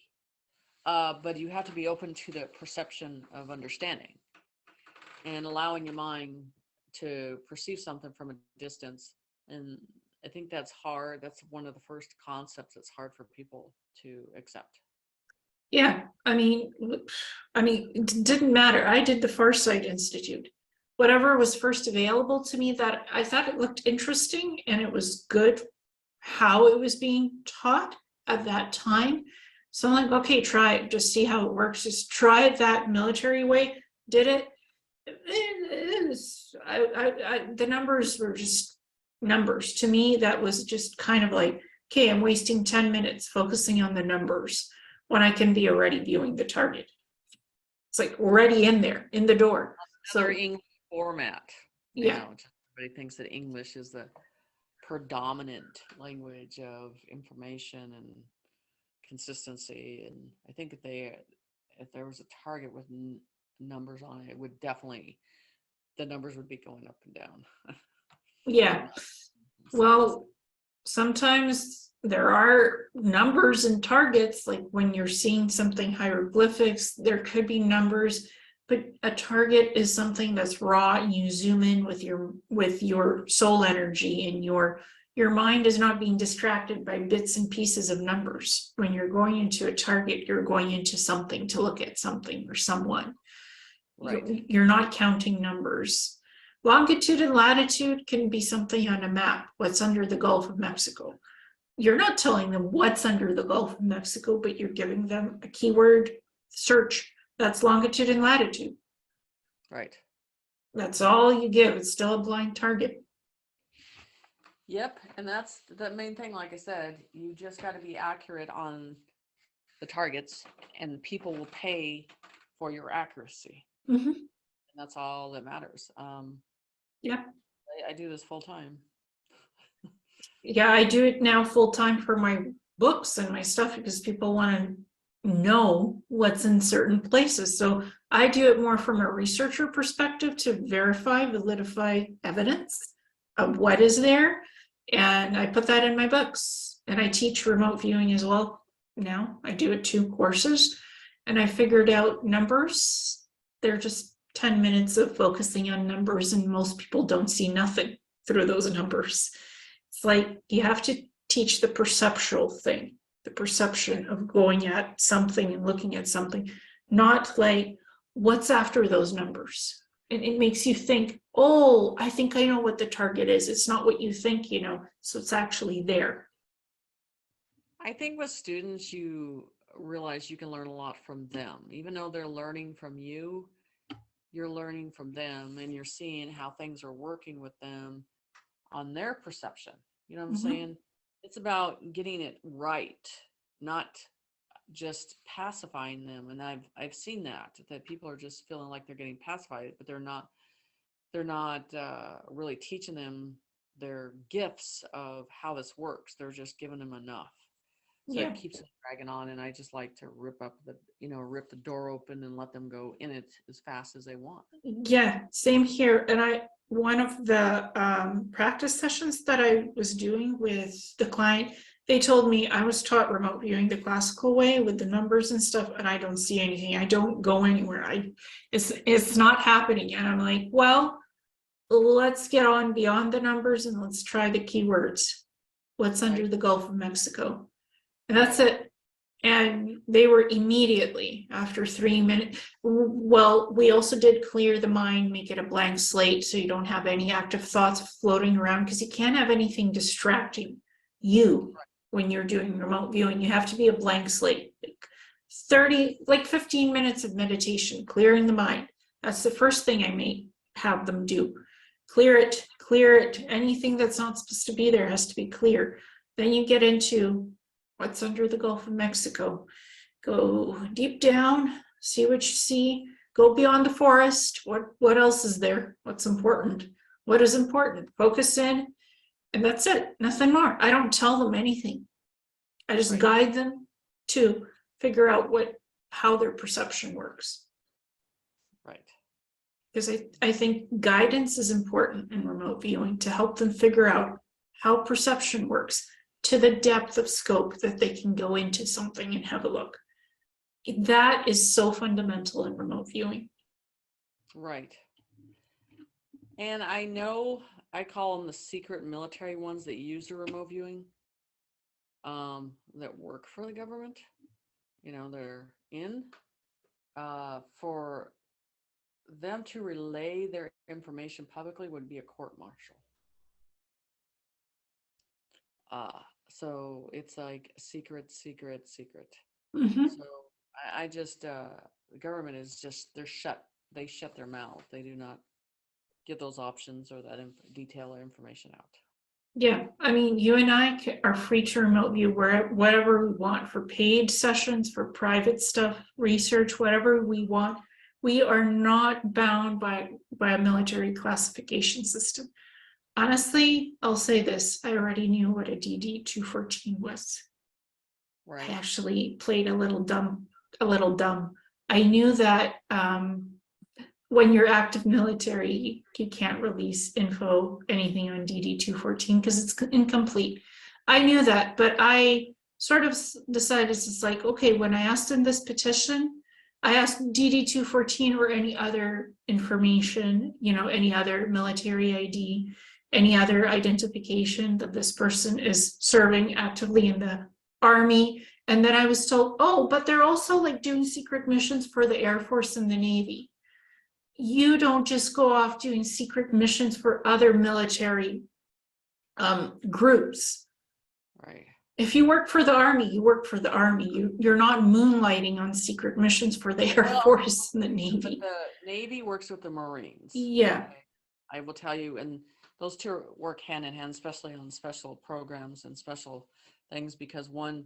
But you have to be open to the perception of understanding and allowing your mind to perceive something from a distance. And I think that's hard. That's one of the first concepts that's hard for people to accept. Yeah, I mean, it didn't matter. I did the Farsight Institute. Whatever was first available to me, that I thought it looked interesting and it was good how it was being taught at that time. So I'm like, okay, try it, just see how it works. Just try it that military way. Did it? The numbers were just numbers. To me, that was just kind of like, okay, I'm wasting 10 minutes focusing on the numbers when I can be already viewing the target. It's like already in there, in the door. Another English format. Yeah. Everybody thinks that English is the predominant language of information and consistency. And I think if there was a target with numbers on it, it would definitely, the numbers would be going up and down. Yeah. Well, sometimes there are numbers and targets, like when you're seeing something hieroglyphics, there could be numbers, but a target is something that's raw and you zoom in with your soul energy, and your mind is not being distracted by bits and pieces of numbers. When you're going into a target, you're going into something to look at something or someone. Right. You're not counting numbers. Longitude and latitude can be something on a map, what's under the Gulf of Mexico. You're not telling them what's under the Gulf of Mexico, but you're giving them a keyword search. That's longitude and latitude. Right. That's all you give. It's still a blind target. Yep. And that's the main thing. Like I said, you just got to be accurate on the targets, and people will pay for your accuracy. Mm-hmm. And that's all that matters. Yeah. I do this full time. Yeah, I do it now full time for my books and my stuff because people want to know what's in certain places. So I do it more from a researcher perspective to verify, validify evidence of what is there. And I put that in my books, and I teach remote viewing as well. Now I do it 2 courses, and I figured out numbers. They're just 10 minutes of focusing on numbers, and most people don't see nothing through those numbers. It's like you have to teach the perceptual thing, the perception of going at something and looking at something, not like what's after those numbers. And it makes you think, oh, I think I know what the target is. It's not what you think, you know, so it's actually there. I think with students, you realize you can learn a lot from them. Even though they're learning from you, you're learning from them and you're seeing how things are working with them on their perception. You know what I'm saying? It's about getting it right, not just pacifying them. And I've seen that people are just feeling like they're getting pacified, but they're not really teaching them their gifts of how this works. They're just giving them enough. So Yeah. it keeps them dragging on. And I just like to rip the door open and let them go in it as fast as they want. Yeah, same here. And one of the practice sessions that I was doing with the client, they told me I was taught remote viewing the classical way with the numbers and stuff, and I don't see anything. I don't go anywhere. It's not happening. And I'm like, well, let's get on beyond the numbers and let's try the keywords. What's under the Gulf of Mexico? And that's it. And they were immediately after 3 minutes. Well, we also did clear the mind, make it a blank slate so you don't have any active thoughts floating around, because you can't have anything distracting you when you're doing remote viewing. You have to be a blank slate. 15 minutes of meditation, clearing the mind. That's the first thing I may have them do. Clear it. Anything that's not supposed to be there has to be clear. Then you get into what's under the Gulf of Mexico. Go deep down, see what you see. Go beyond the forest. What else is there? What's important? What is important? Focus in, and that's it. Nothing more. I don't tell them anything. I just guide them to figure out how their perception works. Right. Because I think guidance is important in remote viewing to help them figure out how perception works to the depth of scope that they can go into something and have a look. That is so fundamental in remote viewing. Right. And I know I call them the secret military ones that use the remote viewing, that work for the government. You know, they're in for them to relay their information publicly would be a court-martial. So it's like secret. Mm-hmm. So I just the government is just they shut their mouth. They do not give those options or that detail or information out. Yeah, I mean, you and I are free to remote view whatever we want for paid sessions, for private stuff, research, whatever we want. We are not bound by a military classification system. Honestly, I'll say this. I already knew what a DD-214 was. Right. I actually played a little dumb. I knew that when you're active military, you can't release anything on DD-214 because it's incomplete. I knew that, but I sort of decided it's like, okay, when I asked in this petition, I asked DD-214 or any other information, any other military ID, any other identification that this person is serving actively in the Army. And then I was told, oh, but they're also like doing secret missions for the Air Force and the Navy. You don't just go off doing secret missions for other military groups. Right. If you work for the Army, you work for the Army. You're not moonlighting on secret missions for the Air Force and the Navy. But the Navy works with the Marines. Yeah. Okay? I will tell you, and those two work hand in hand, especially on special programs and special things, because one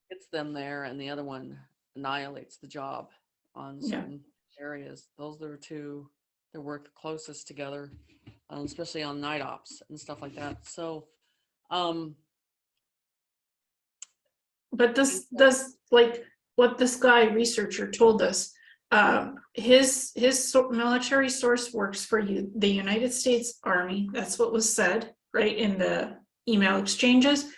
gets them there and the other one annihilates the job on certain areas. Those are the two that work the closest together, especially on night ops and stuff like that. So, but this like what this researcher told us. His military source works for the United States Army. That's what was said, right, in the email exchanges,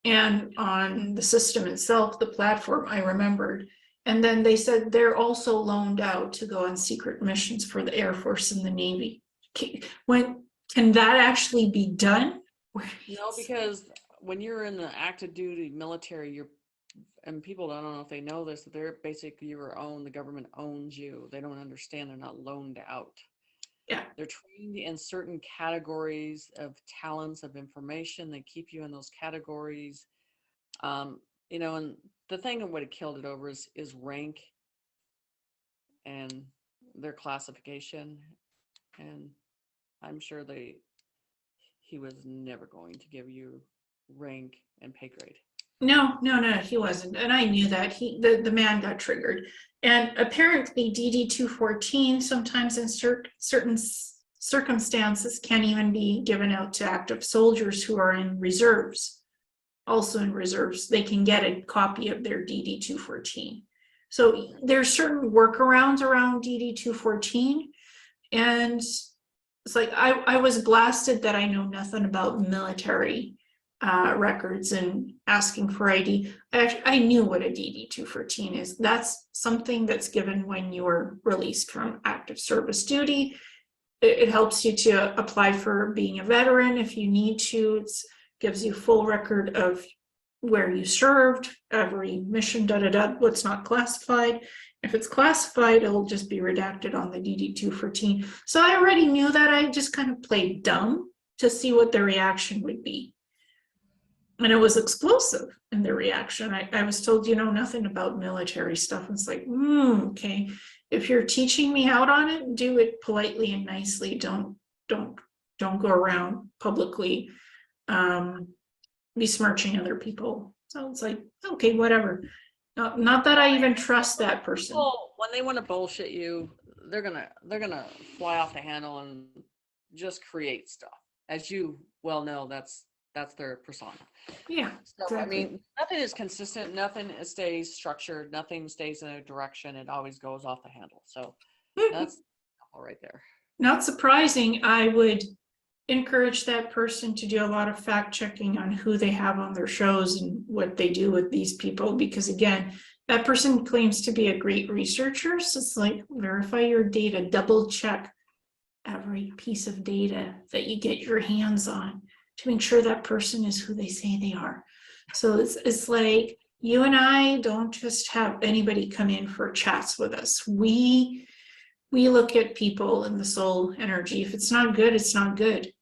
and on the system itself, the platform, I remembered. And then they said they're also loaned out to go on secret missions for the Air Force and the Navy. Can that actually be done? No, because when you're in the active duty military, and people don't know if they know this, that they're basically your own, the government owns you. They don't understand they're not loaned out. Yeah. They're trained in certain categories of talents, of information. They keep you in those categories. And the thing that would have killed it over is rank and their classification. And I'm sure he was never going to give you rank and pay grade. No, he wasn't. And I knew that. The man got triggered. And apparently DD-214 sometimes in certain circumstances can even be given out to active soldiers who are in reserves. Also in reserves, they can get a copy of their DD-214. So there's certain workarounds around DD-214. And it's like, I was blasted that I know nothing about military records and asking for ID. I knew what a DD-214 is. That's something that's given when you're released from active service duty. It helps you to apply for being a veteran if you need to. It gives you full record of where you served, every mission, what's not classified. If it's classified, it'll just be redacted on the DD-214. So I already knew that. I just kind of played dumb to see what the reaction would be. And it was explosive in the reaction. I was told, nothing about military stuff. It's like, okay, if you're teaching me out on it, do it politely and nicely. Don't go around publicly besmirching other people. So it's like, okay, whatever. Not that I even trust that person. People, when they want to bullshit you, they're gonna fly off the handle and just create stuff. As you well know, that's their persona. Yeah. So exactly. I mean, nothing is consistent, nothing stays structured, nothing stays in a direction. It always goes off the handle. So that's all right there. Not surprising. I would encourage that person to do a lot of fact checking on who they have on their shows and what they do with these people, because again, that person claims to be a great researcher. So it's like, verify your data, double check every piece of data that you get your hands on to make sure that person is who they say they are. So it's like, you and I don't just have anybody come in for chats with us. We look at people and the soul energy. If it's not good, it's not good.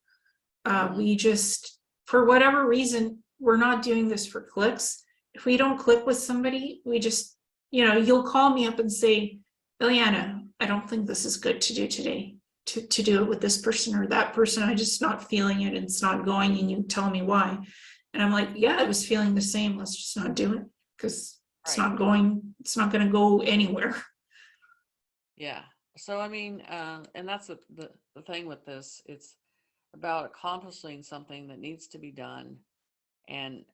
We just, for whatever reason, we're not doing this for clicks. If we don't click with somebody, we just, you'll call me up and say, Ileana, I don't think this is good to do today. To do it with this person or that person. I'm just not feeling it and it's not going, and you tell me why. And I'm like, yeah, I was feeling the same. Let's just not do it because it's not going to go anywhere. Yeah. So, I mean, and that's the thing with this. It's about accomplishing something that needs to be done and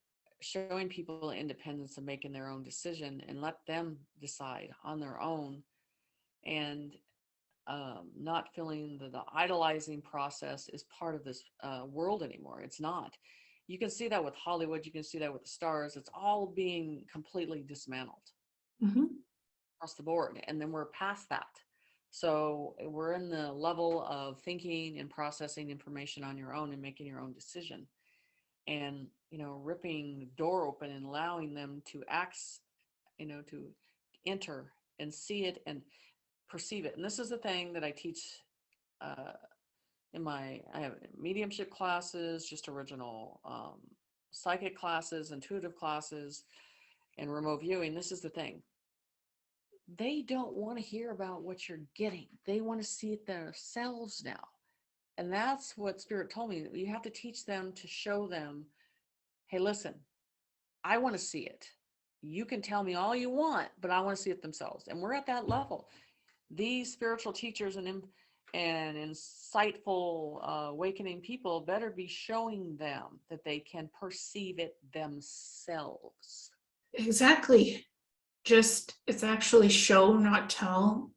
showing people independence of making their own decision and let them decide on their own, and not feeling that the idolizing process is part of this world anymore. It's not. You can see that with Hollywood. You can see that with the stars. It's all being completely dismantled across the board. And then we're past that. So we're in the level of thinking and processing information on your own and making your own decision. And, ripping the door open and allowing them to to enter and see it and perceive it. And this is the thing that I teach I have mediumship classes, just original psychic classes, intuitive classes, and remote viewing. This is the thing. They don't want to hear about what you're getting. They want to see it themselves now. And that's what Spirit told me. You have to teach them, to show them, hey, listen, I want to see it. You can tell me all you want, but I want to see it themselves. And we're at that level. These spiritual teachers and insightful awakening people better be showing them that they can perceive it themselves. Exactly. It's actually show, not tell.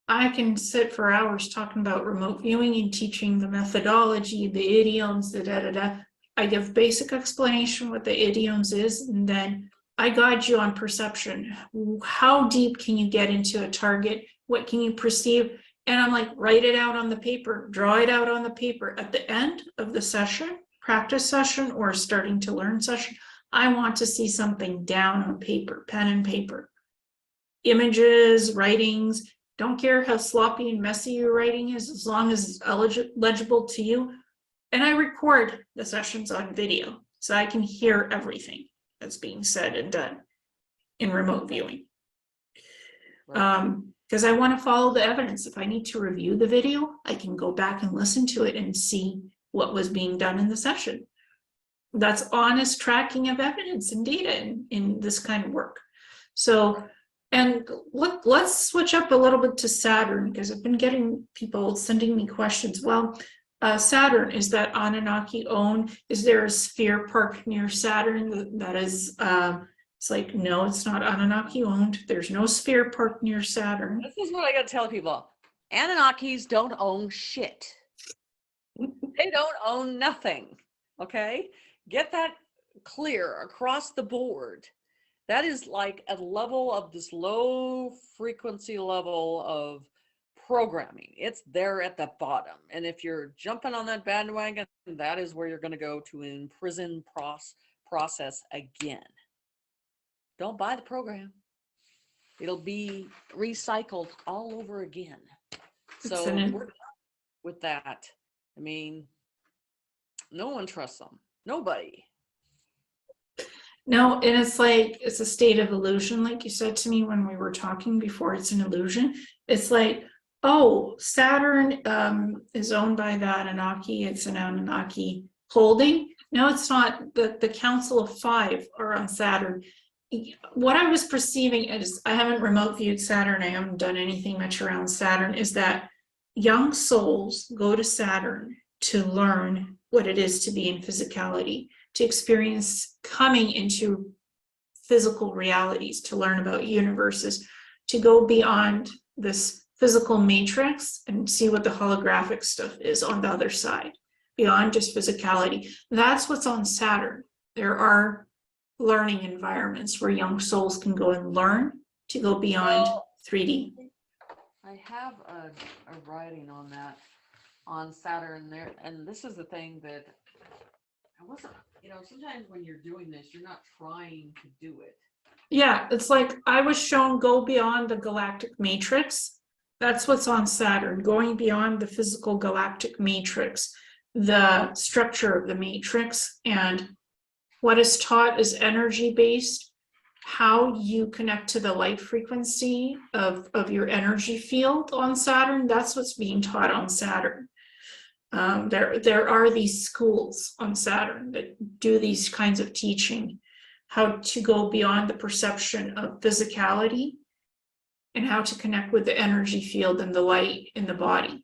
I can sit for hours talking about remote viewing and teaching the methodology, the idioms, the da-da-da. I give basic explanation what the idioms is, and then I guide you on perception. How deep can you get into a target? What can you perceive? And I'm like, write it out on the paper, draw it out on the paper. At the end of the session, practice session or starting to learn session, I want to see something down on paper, pen and paper. Images, writings, don't care how sloppy and messy your writing is, as long as it's legible to you. And I record the sessions on video so I can hear everything that's being said and done in remote viewing. Because I want to follow the evidence. If I need to review the video, I can go back and listen to it and see what was being done in the session. That's honest tracking of evidence and data in this kind of work. So, and let's switch up a little bit to Saturn, because I've been getting people sending me questions. Well, Saturn, is that Anunnaki owned? Is there a sphere park near Saturn that is, it's like, no, it's not Anunnaki owned. There's no sphere park near Saturn. This is what I got to tell people. Anunnakis don't own shit. They don't own nothing. Okay? Get that clear across the board. That is like a level of this low frequency level of programming. It's there at the bottom. And if you're jumping on that bandwagon, that is where you're going to go to imprison process again. Don't buy the program. It'll be recycled all over again. So we're with that. I mean, no one trusts them. Nobody. No, and it's like, it's a state of illusion, like you said to me when we were talking before. It's an illusion. It's like, oh, Saturn is owned by the Anunnaki. It's an Anunnaki holding. No, it's not. The Council of Five are on Saturn. What I was perceiving is, I haven't remote viewed Saturn. I haven't done anything much around Saturn, is that young souls go to Saturn to learn what it is to be in physicality, to experience coming into physical realities, to learn about universes, to go beyond this physical matrix and see what the holographic stuff is on the other side, beyond just physicality. That's what's on Saturn. There are learning environments where young souls can go and learn to go beyond 3D. I have a writing on that, on Saturn there, and this is the thing that I wasn't, sometimes when you're doing this, you're not trying to do it. Yeah, it's like I was shown go beyond the galactic matrix. That's what's on Saturn, going beyond the physical galactic matrix, the structure of the matrix, and what is taught is energy-based, how you connect to the light frequency of your energy field on Saturn. That's what's being taught on Saturn. There are these schools on Saturn that do these kinds of teaching, how to go beyond the perception of physicality and how to connect with the energy field and the light in the body,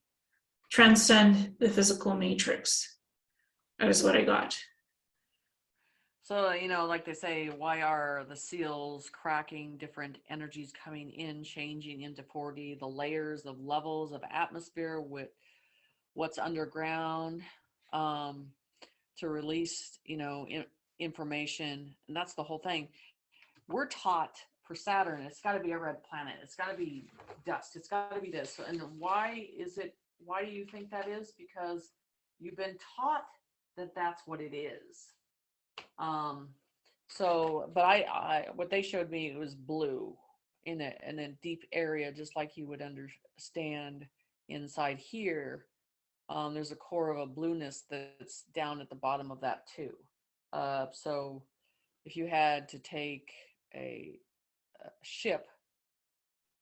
transcend the physical matrix. That is what I got. So, like they say, why are the seals cracking, different energies coming in, changing into 4D, the layers of levels of atmosphere with what's underground, to release, information. And that's the whole thing. We're taught for Saturn, it's got to be a red planet. It's got to be dust. It's got to be this. And why do you think that is? Because you've been taught that that's what it is. But I what they showed me, it was blue in a deep area, just like you would understand inside here. There's a core of a blueness that's down at the bottom of that too. So if you had to take a ship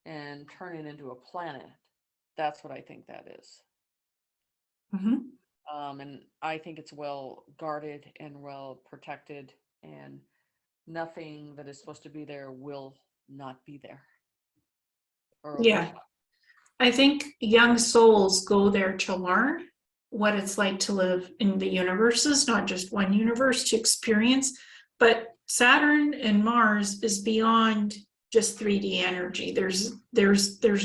and turn it into a planet, that's what I think that is. Mm-hmm. And I think it's well guarded and well protected, and nothing that is supposed to be there will not be there. Yeah. I think young souls go there to learn what it's like to live in the universes, not just one universe to experience, but Saturn and Mars is beyond just 3D energy. There's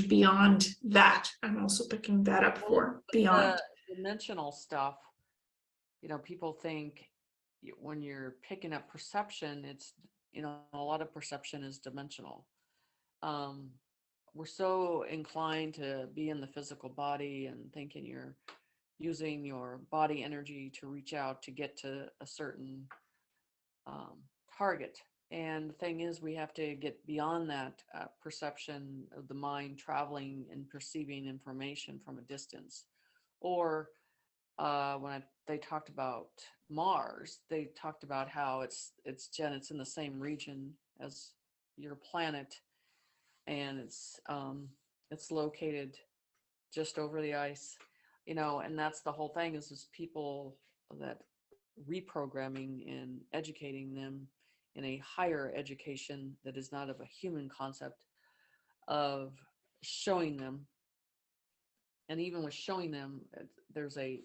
beyond that. I'm also picking that up for beyond. Dimensional stuff, people think when you're picking up perception, it's, a lot of perception is dimensional. We're so inclined to be in the physical body and thinking you're using your body energy to reach out to get to a certain target. And the thing is, we have to get beyond that perception of the mind traveling and perceiving information from a distance. Or they talked about Mars, they talked about how it's in the same region as your planet, and it's located just over the ice, and that's the whole thing is people that reprogramming and educating them in a higher education that is not of a human concept, of showing them, and even with showing them, there's a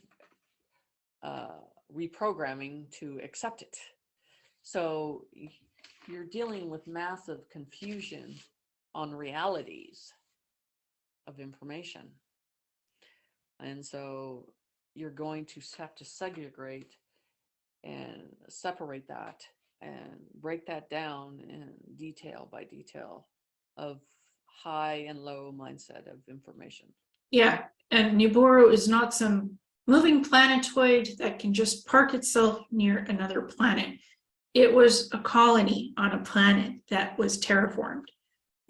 reprogramming to accept it. So you're dealing with massive confusion on realities of information. And so you're going to have to segregate and separate that and break that down in detail by detail of high and low mindset of information. Yeah, and Nibiru is not some moving planetoid that can just park itself near another planet. It was a colony on a planet that was terraformed.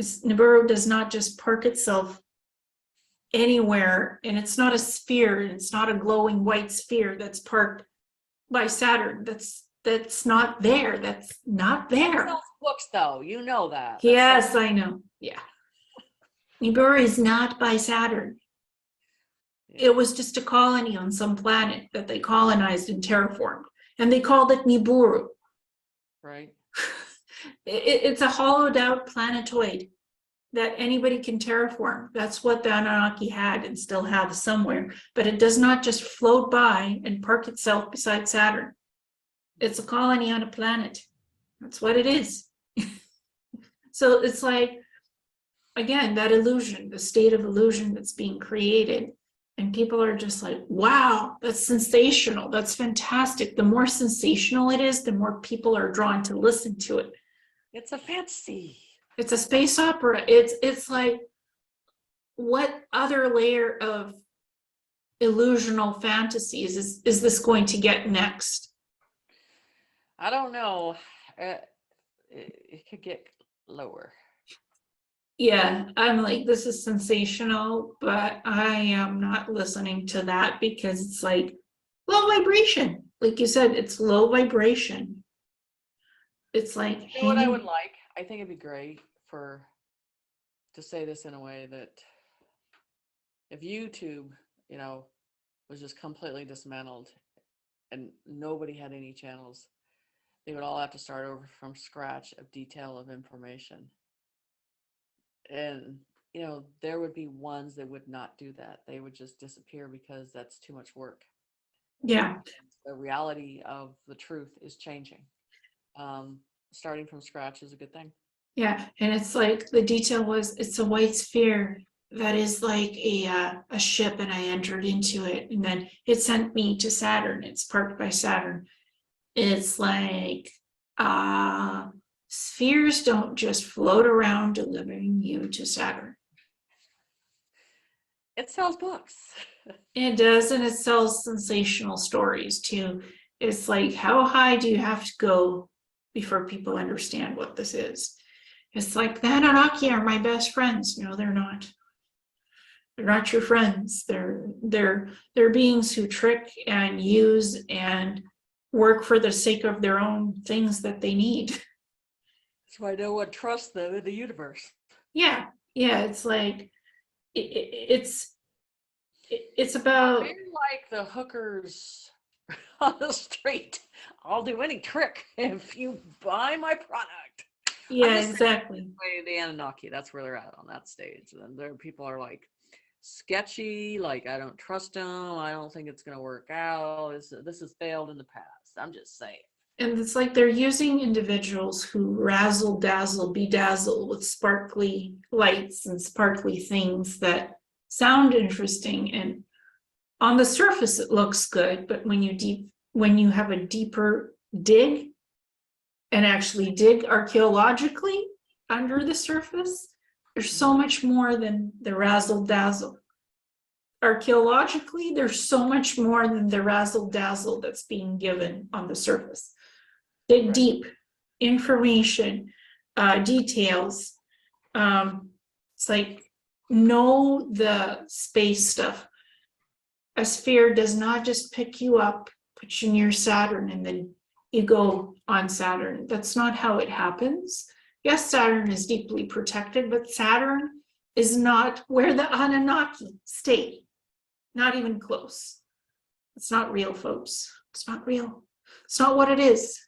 Nibiru does not just park itself anywhere, and it's not a sphere, and it's not a glowing white sphere that's parked by Saturn. That's not there. That's not there. Those books, though, you know that. Yes, I know. Yeah. Nibiru is not by Saturn. It was just a colony on some planet that they colonized and terraformed, and they called it Nibiru. Right. It's a hollowed out planetoid that anybody can terraform. That's what the Anunnaki had and still have somewhere, but it does not just float by and park itself beside Saturn. It's a colony on a planet. That's what it is. So it's like, again, that illusion, the state of illusion that's being created. And people are just like, wow, that's sensational. That's fantastic. The more sensational it is, the more people are drawn to listen to it. It's a fantasy. It's a space opera. It's like, what other layer of illusional fantasies is this going to get next? I don't know. It could get lower. Yeah, I'm like, this is sensational, but I am not listening to that because it's like low vibration. Like you said, it's low vibration. It's like, You know what I would like? I think it'd be great to say this in a way that if YouTube, was just completely dismantled and nobody had any channels, they would all have to start over from scratch of detail of information. And, there would be ones that would not do that. They would just disappear because that's too much work. Yeah. The reality of the truth is changing. Starting from scratch is a good thing. Yeah. And it's like the detail was, it's a white sphere that is like a ship, and I entered into it, and then it sent me to Saturn. It's parked by Saturn. It's like, spheres don't just float around delivering you to Saturn. It sells books. It does, and it sells sensational stories too. It's like, how high do you have to go before people understand what this is? It's like, the Anunnaki are my best friends. No, they're not. They're not your friends. They're beings who trick and use and work for the sake of their own things that they need. So I no one trusts them in the universe. Yeah, it's like it's about. They're like the hookers on the street. I'll do any trick if you buy my product. Yeah, exactly. The Anunnaki, that's where they're at on that stage. And there people are like sketchy, like I don't trust them. I don't think it's gonna work out. This has failed in the past. I'm just saying. And it's like they're using individuals who razzle dazzle bedazzle with sparkly lights and sparkly things that sound interesting, and on the surface it looks good, but when you have a deeper dig and actually dig archaeologically under the surface, there's so much more than the razzle dazzle. Archaeologically, there's so much more than the razzle dazzle that's being given on the surface. Dig deep. information, details. It's like, know the space stuff. A sphere does not just pick you up, put you near Saturn, and then you go on Saturn. That's not how it happens. Yes, Saturn is deeply protected, but Saturn is not where the Anunnaki stay. Not even close. It's not real, folks. It's not real. It's not what it is.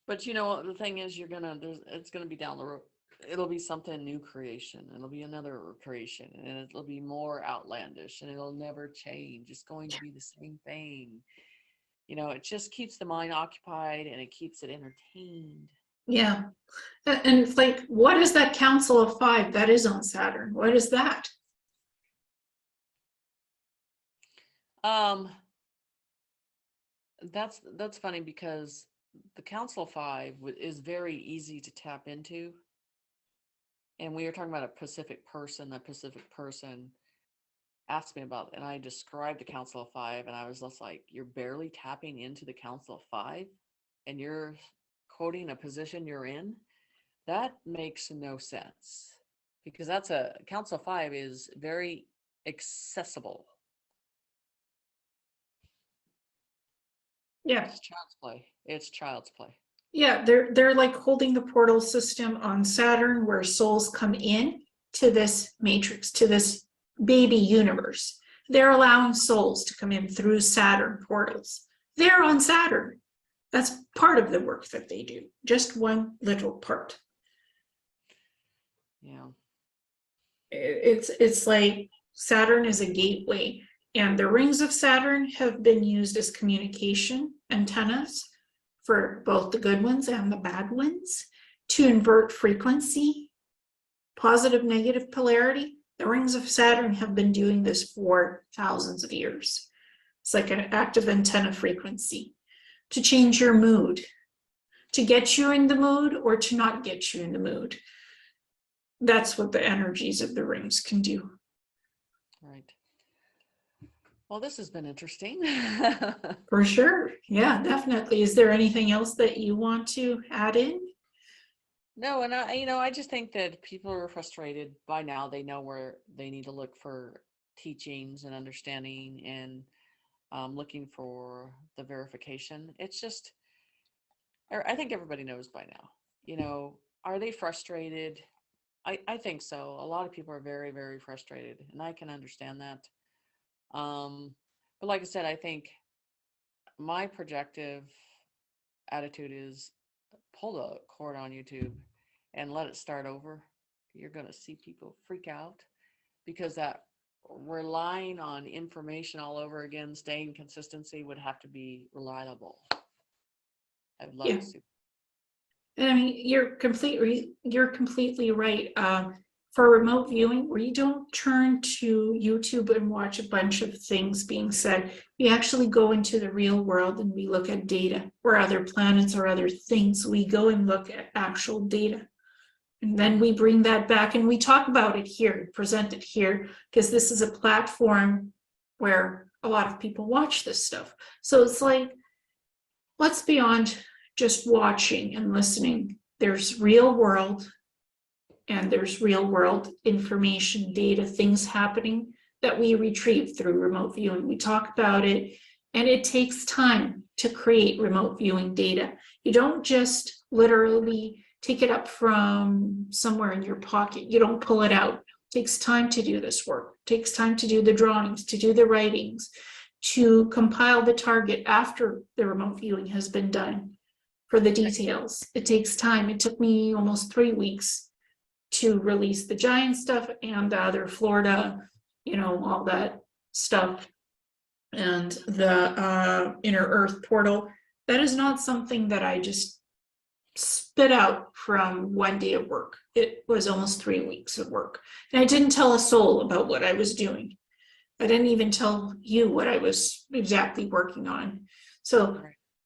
But you know what, the thing is, it's gonna be down the road. It'll be something new creation. It'll be another creation, and it'll be more outlandish, and it'll never change. It's going to be the same thing. You know, it just keeps the mind occupied and it keeps it entertained. Yeah. And it's like, what is that Council of Five that is on Saturn? What is that? That's funny because the Council of Five is very easy to tap into. And we were talking about a Pacific person asked me about, and I described the Council of Five, and I was just like, you're barely tapping into the Council of Five, and you're quoting a position you're in? That makes no sense, because that's a Council of Five is very accessible. Yeah. It's child's play. It's child's play. Yeah, they're like holding the portal system on Saturn where souls come in to this matrix, to this baby universe. They're allowing souls to come in through Saturn portals. They're on Saturn. That's part of the work that they do, just one little part. Yeah. It's like Saturn is a gateway, and the rings of Saturn have been used as communication antennas for both the good ones and the bad ones to invert frequency, positive, negative polarity. The rings of Saturn have been doing this for thousands of years. It's like an active antenna frequency to change your mood, to get you in the mood or to not get you in the mood. That's what the energies of the rings can do. Right. Well, this has been interesting. For sure. Yeah, definitely. Is there anything else that you want to add in? No, and I just think that people are frustrated by now. They know where they need to look for teachings and understanding, and looking for the verification. It's just, I think everybody knows by now. Are they frustrated? I think so. A lot of people are very, very frustrated, and I can understand that. But like I said, I think my projective attitude is pull the cord on YouTube and let it start over. You're going to see people freak out, because that relying on information all over again, staying consistency would have to be reliable. I'd love to see. I mean, you're completely right. For remote viewing, we don't turn to YouTube and watch a bunch of things being said. We actually go into the real world and we look at data, or other planets or other things. We go and look at actual data. And then we bring that back and we talk about it here, present it here, because this is a platform where a lot of people watch this stuff. So it's like, what's beyond just watching and listening? There's real world, and there's real world information, data, things happening that we retrieve through remote viewing. We talk about it, and it takes time to create remote viewing data. You don't just literally take it up from somewhere in your pocket. You don't pull it out. It takes time to do this work. It takes time to do the drawings, to do the writings, to compile the target after the remote viewing has been done for the details. It takes time. It took me almost 3 weeks to release the giant stuff and the other Florida, all that stuff, and the inner earth portal. That is not something that I just spit out from one day of work. It was almost 3 weeks of work. And I didn't tell a soul about what I was doing. I didn't even tell you what I was exactly working on. So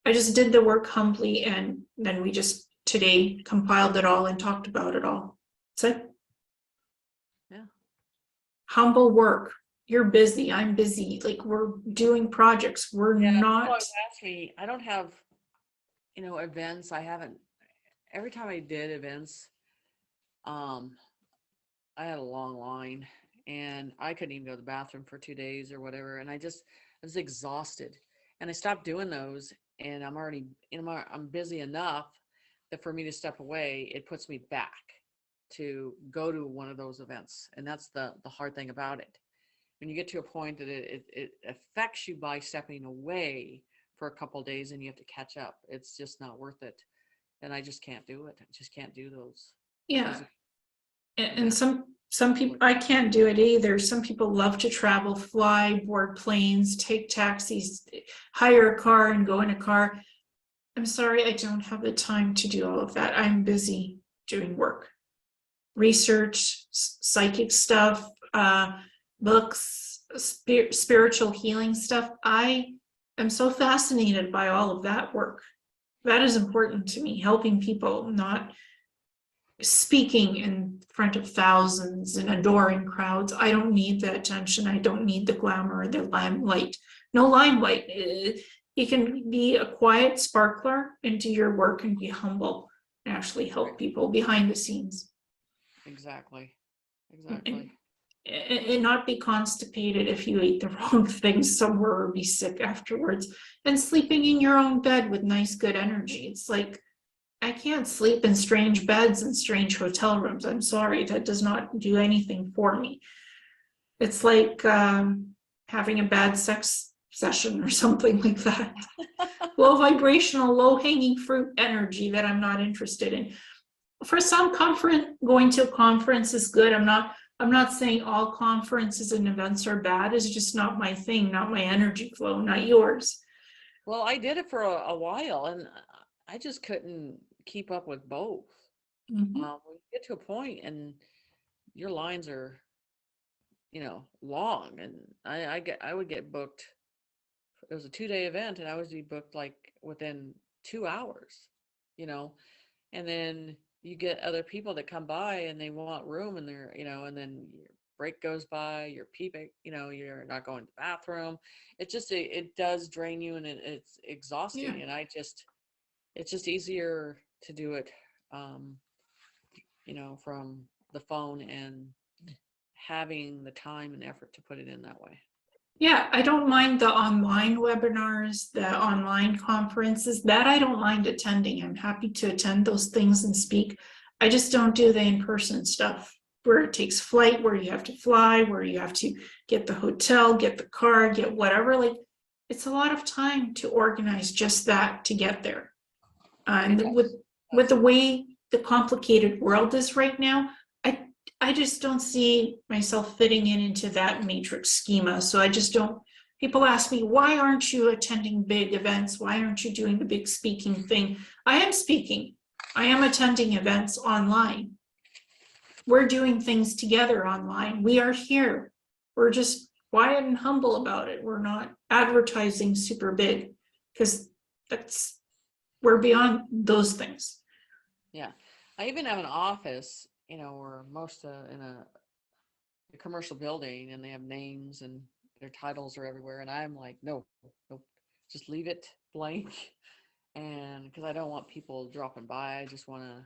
I just did the work humbly, and then we just today compiled it all and talked about it all. That's it. Yeah. Humble work. You're busy. I'm busy. Like, we're doing projects. We're not. Ask me. I don't have, events. I haven't every time I did events, um, I had a long line and I couldn't even go to the bathroom for 2 days or whatever. And I was exhausted and I stopped doing those. And I'm already, I'm busy enough that for me to step away, it puts me back to go to one of those events. And that's the hard thing about it. When you get to a point that it affects you by stepping away for a couple of days and you have to catch up, it's just not worth it. And I just can't do it. I just can't do those. Yeah. And events. some people, I can't do it either. Some people love to travel, fly, board planes, take taxis, hire a car and go in a car. I'm sorry, I don't have the time to do all of that. I'm busy doing work, research, psychic stuff, books, spiritual healing stuff. I am so fascinated by all of that work. That is important to me, helping people, not speaking in front of thousands and adoring crowds. I don't need the attention. I don't need the glamour, the limelight. No limelight. You can be a quiet sparkler and do your work and be humble and actually help people behind the scenes. Exactly. And not be constipated if you ate the wrong things somewhere or be sick afterwards. And sleeping in your own bed with nice, good energy. It's like, I can't sleep in strange beds and strange hotel rooms. I'm sorry, that does not do anything for me. It's like having a bad sex session or something like that. Low vibrational, low hanging fruit energy that I'm not interested in. For some, going to a conference is good. I'm not saying all conferences and events are bad. It's just not my thing, not my energy flow, not yours. Well, I did it for a while and I just couldn't keep up with both. Mm-hmm. When you get to a point and your lines are, long, and I would get booked. It was a 2-day event and I would be booked like within 2 hours, and then you get other people that come by and they want room and they're, and then your break goes by, you're peeping, you're not going to the bathroom. It does drain you and it's exhausting. Yeah. And it's just easier to do it, from the phone and having the time and effort to put it in that way. Yeah, I don't mind the online webinars, the online conferences, that I don't mind attending. I'm happy to attend those things and speak. I just don't do the in-person stuff where it takes flight, where you have to fly, where you have to get the hotel, get the car, get whatever. Like, it's a lot of time to organize just that to get there. And with the way the complicated world is right now, I just don't see myself fitting into that matrix schema. So I just don't. People ask me, why aren't you attending big events? Why aren't you doing the big speaking thing? I am speaking. I am attending events online. We're doing things together online. We are here. We're just quiet and humble about it. We're not advertising super big because we're beyond those things. Yeah. I even have an office, or most in a commercial building, and they have names and their titles are everywhere. And I'm like, no, just leave it blank. And because I don't want people dropping by, I just want to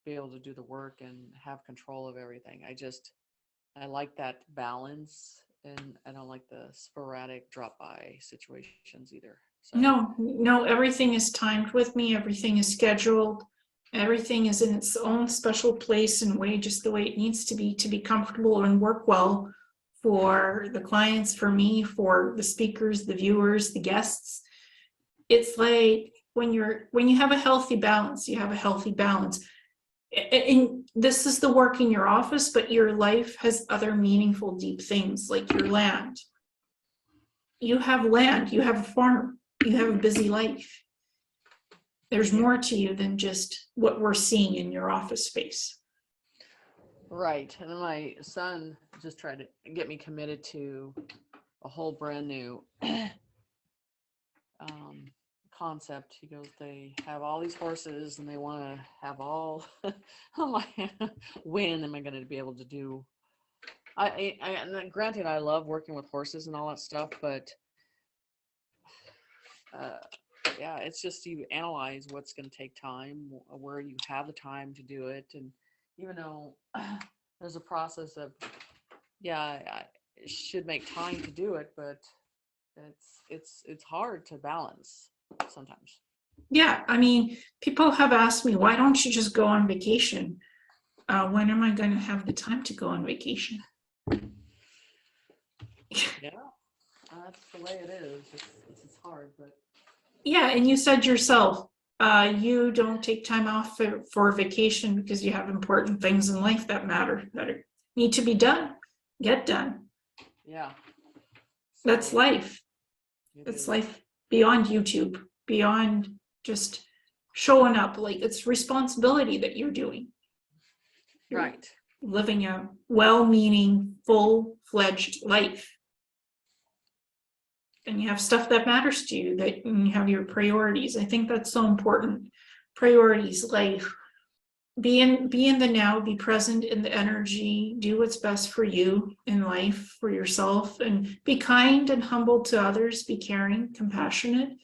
be able to do the work and have control of everything. I like that balance, and I don't like the sporadic drop by situations either. So. No, everything is timed with me. Everything is scheduled. Everything is in its own special place and way, just the way it needs to be comfortable and work well for the clients, for me, for the speakers, the viewers, the guests. It's like when you have a healthy balance, you have a healthy balance. And this is the work in your office, but your life has other meaningful, deep things like your land. You have land, you have a farm, you have a busy life. There's more to you than just what we're seeing in your office space. Right. And then my son just tried to get me committed to a whole brand new concept. He goes, they have all these horses and they want to have all. I'm like, when am I going to be able to do? Granted, I love working with horses and all that stuff, but yeah, it's just you analyze what's going to take time, where you have the time to do it. And even though there's a process of, yeah, I should make time to do it, but it's hard to balance sometimes. Yeah, I mean, people have asked me, why don't you just go on vacation? When am I going to have the time to go on vacation? Yeah, that's the way it is. It's hard, but Yeah, and you said yourself, you don't take time off for vacation because you have important things in life that matter, that need to be done, get done. yeah, That's so life. it It's is. life beyond YouTube, beyond just showing up. Like, it's responsibility that you're doing. You're Right. living a well-meaning, full-fledged life. And you have stuff that matters to you, that you have your priorities. I think that's so important. Priorities, life. Be in the now, be present in the energy, do what's best for you in life, for yourself, and be kind and humble to others, be caring, compassionate.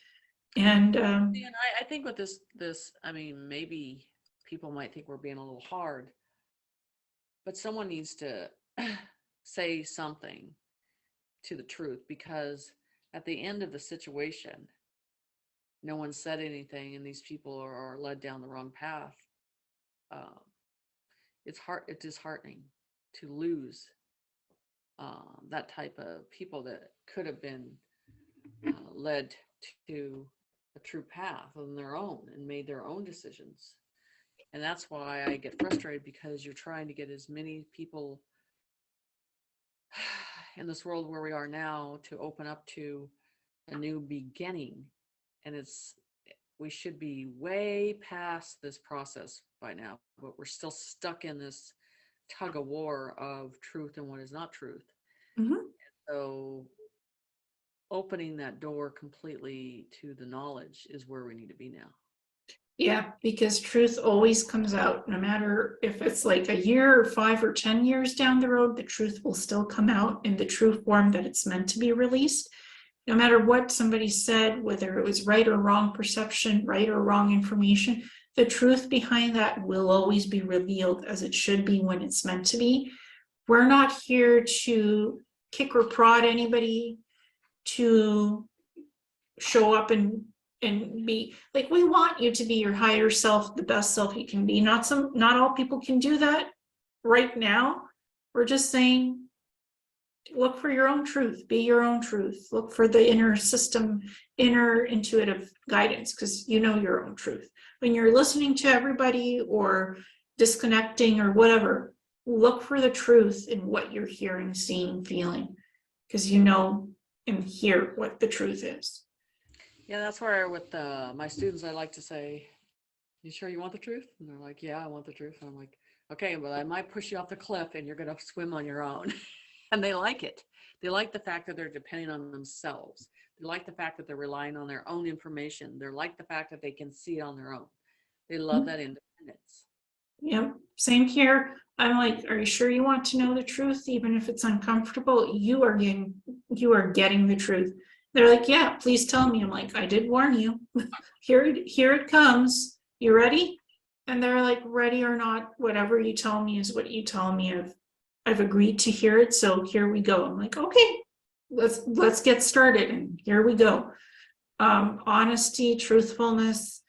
And And I think with this, I mean, maybe people might think we're being a little hard, but someone needs to say something to the truth, because at the end of the situation, no one said anything, and these people are led down the wrong path. Um, it's disheartening to lose that type of people that could have been led to a true path on their own and made their own decisions. And that's why I get frustrated, because you're trying to get as many people in this world where we are now to open up to a new beginning. And we should be way past this process by now, but we're still stuck in this tug of war of truth and what is not truth. mhm. So opening that door completely to the knowledge is where we need to be now. Yeah, because truth always comes out, no matter if it's like a year or 5 or 10 years down the road, the truth will still come out in the true form that it's meant to be released. No matter what somebody said, whether it was right or wrong perception, right or wrong information, the truth behind that will always be revealed as it should be when it's meant to be. We're not here to kick or prod anybody, to show up and be like, we want you to be your higher self, the best self you can be. Not all people can do that right now. We're just saying, look for your own truth, be your own truth, look for the inner system, inner intuitive guidance, because you know your own truth. When you're listening to everybody or disconnecting or whatever, look for the truth in what you're hearing, seeing, feeling, because you know and hear what the truth is. Yeah, that's where with my students, I like to say, you sure you want the truth? And they're like, yeah, I want the truth. And I'm like, okay, well, I might push you off the cliff and you're going to swim on your own. And they like it. They like the fact that they're depending on themselves. They like the fact that they're relying on their own information. They like the fact that they can see it on their own. They love that independence. Yep, same here. I'm like, are you sure you want to know the truth, even if it's uncomfortable? You are getting the truth. They're like, yeah, please tell me. I'm like, I did warn you. Here it comes. You ready? And they're like, ready or not, whatever you tell me is what you tell me. I've agreed to hear it, so here we go. I'm like, okay, let's get started, and here we go. Honesty, truthfulness.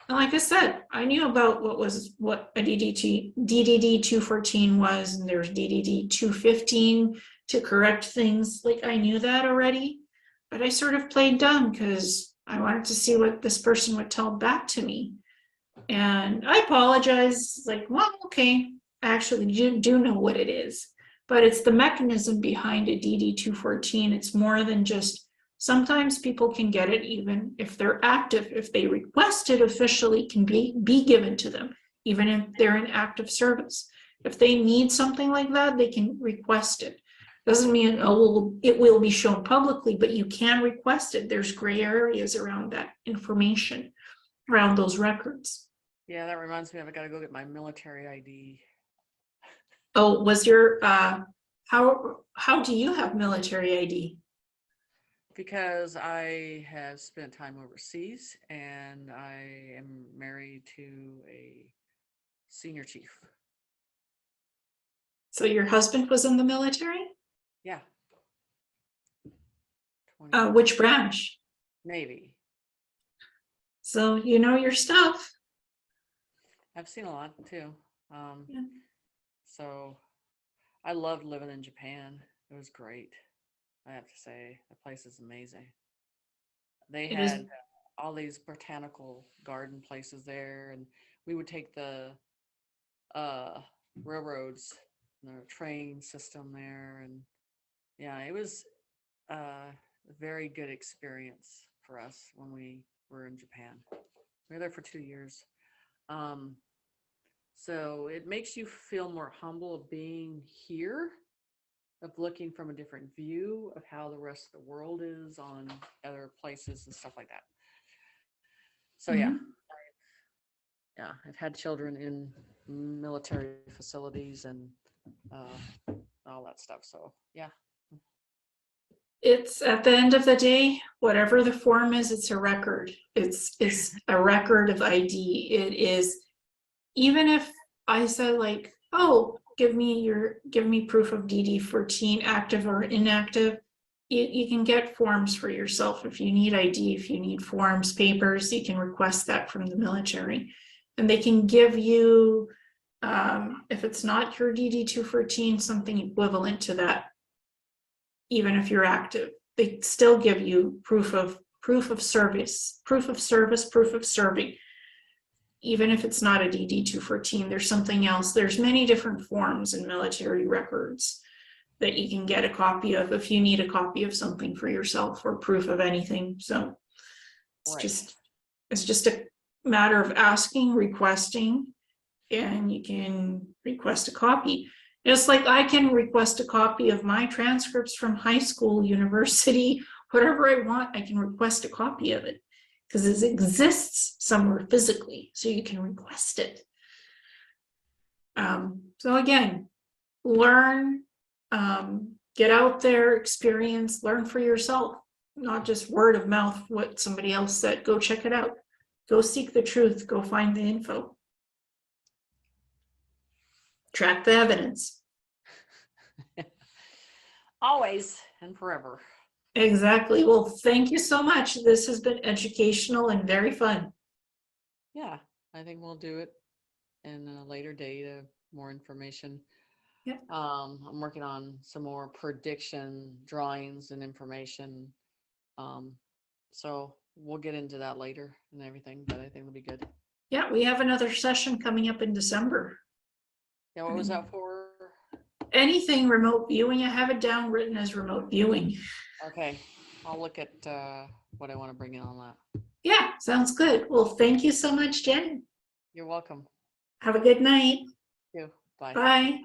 And like I said, I knew about what a DDD 214 was, and there's DDD 215 to correct things. Like, I knew that already, but I sort of played dumb because I wanted to see what this person would tell back to me. And I apologize, like, well, okay, I actually do know what it is, but it's the mechanism behind a DD 214. It's more than just, sometimes people can get it even if they're active. If they request it officially, can be given to them, even if they're in active service. If they need something like that, they can request it. Doesn't mean it will be shown publicly, but you can request it. There's gray areas around that information, around those records. Yeah, that reminds me of, I got to go get my military ID. Oh, was your how do you have military ID? because I have spent time overseas and I am married to a senior chief. So your husband was in the military? Yeah. 20 Which branch? Navy. So you know your stuff. I've seen a lot too. Yeah. So I loved living in Japan. It was great. I have to say, the place is amazing. They It is. had all these botanical garden places there, and we would take the railroads, the train system there, and yeah, it was a very good experience for us when we were in Japan. We were there for 2 years. So it makes you feel more humble of being here, of looking from a different view of how the rest of the world is on other places and stuff like that. So yeah, I've had children in military facilities and all that stuff. So yeah. It's at the end of the day, whatever the form is, it's a record. It's a record of ID. It is, even if I said like, oh, give me proof of DD14 active or inactive, you can get forms for yourself. If you need ID, if you need forms, papers, you can request that from the military. And they can give you, if it's not your DD214, something equivalent to that. Even if you're active, they still give you proof of service, proof of serving. Even if it's not a DD214, there's something else. There's many different forms in military records that you can get a copy of if you need a copy of something for yourself or proof of anything. So it's just a matter of asking, requesting, and you can request a copy. Just like I can request a copy of my transcripts from high school, university, whatever I want, I can request a copy of it because it exists somewhere physically, so you can request it. So again, learn, get out there, experience, learn for yourself, not just word of mouth, what somebody else said. Go check it out. Go seek the truth. Go find the info. Track the evidence. Always and forever. Exactly. Well, thank you so much. This has been educational and very fun. Yeah, I think we'll do it in a later date of more information. Yeah. I'm working on some more prediction drawings and information. So we'll get into that later and everything, but I think it'll be good. Yeah, we have another session coming up in December. Yeah, what was that for? Anything remote viewing. I have it down written as remote viewing. Okay, I'll look at what I want to bring in on that. Yeah, sounds good. Well, thank you so much, Jen. You're welcome. Have a good night. You. Bye. Bye.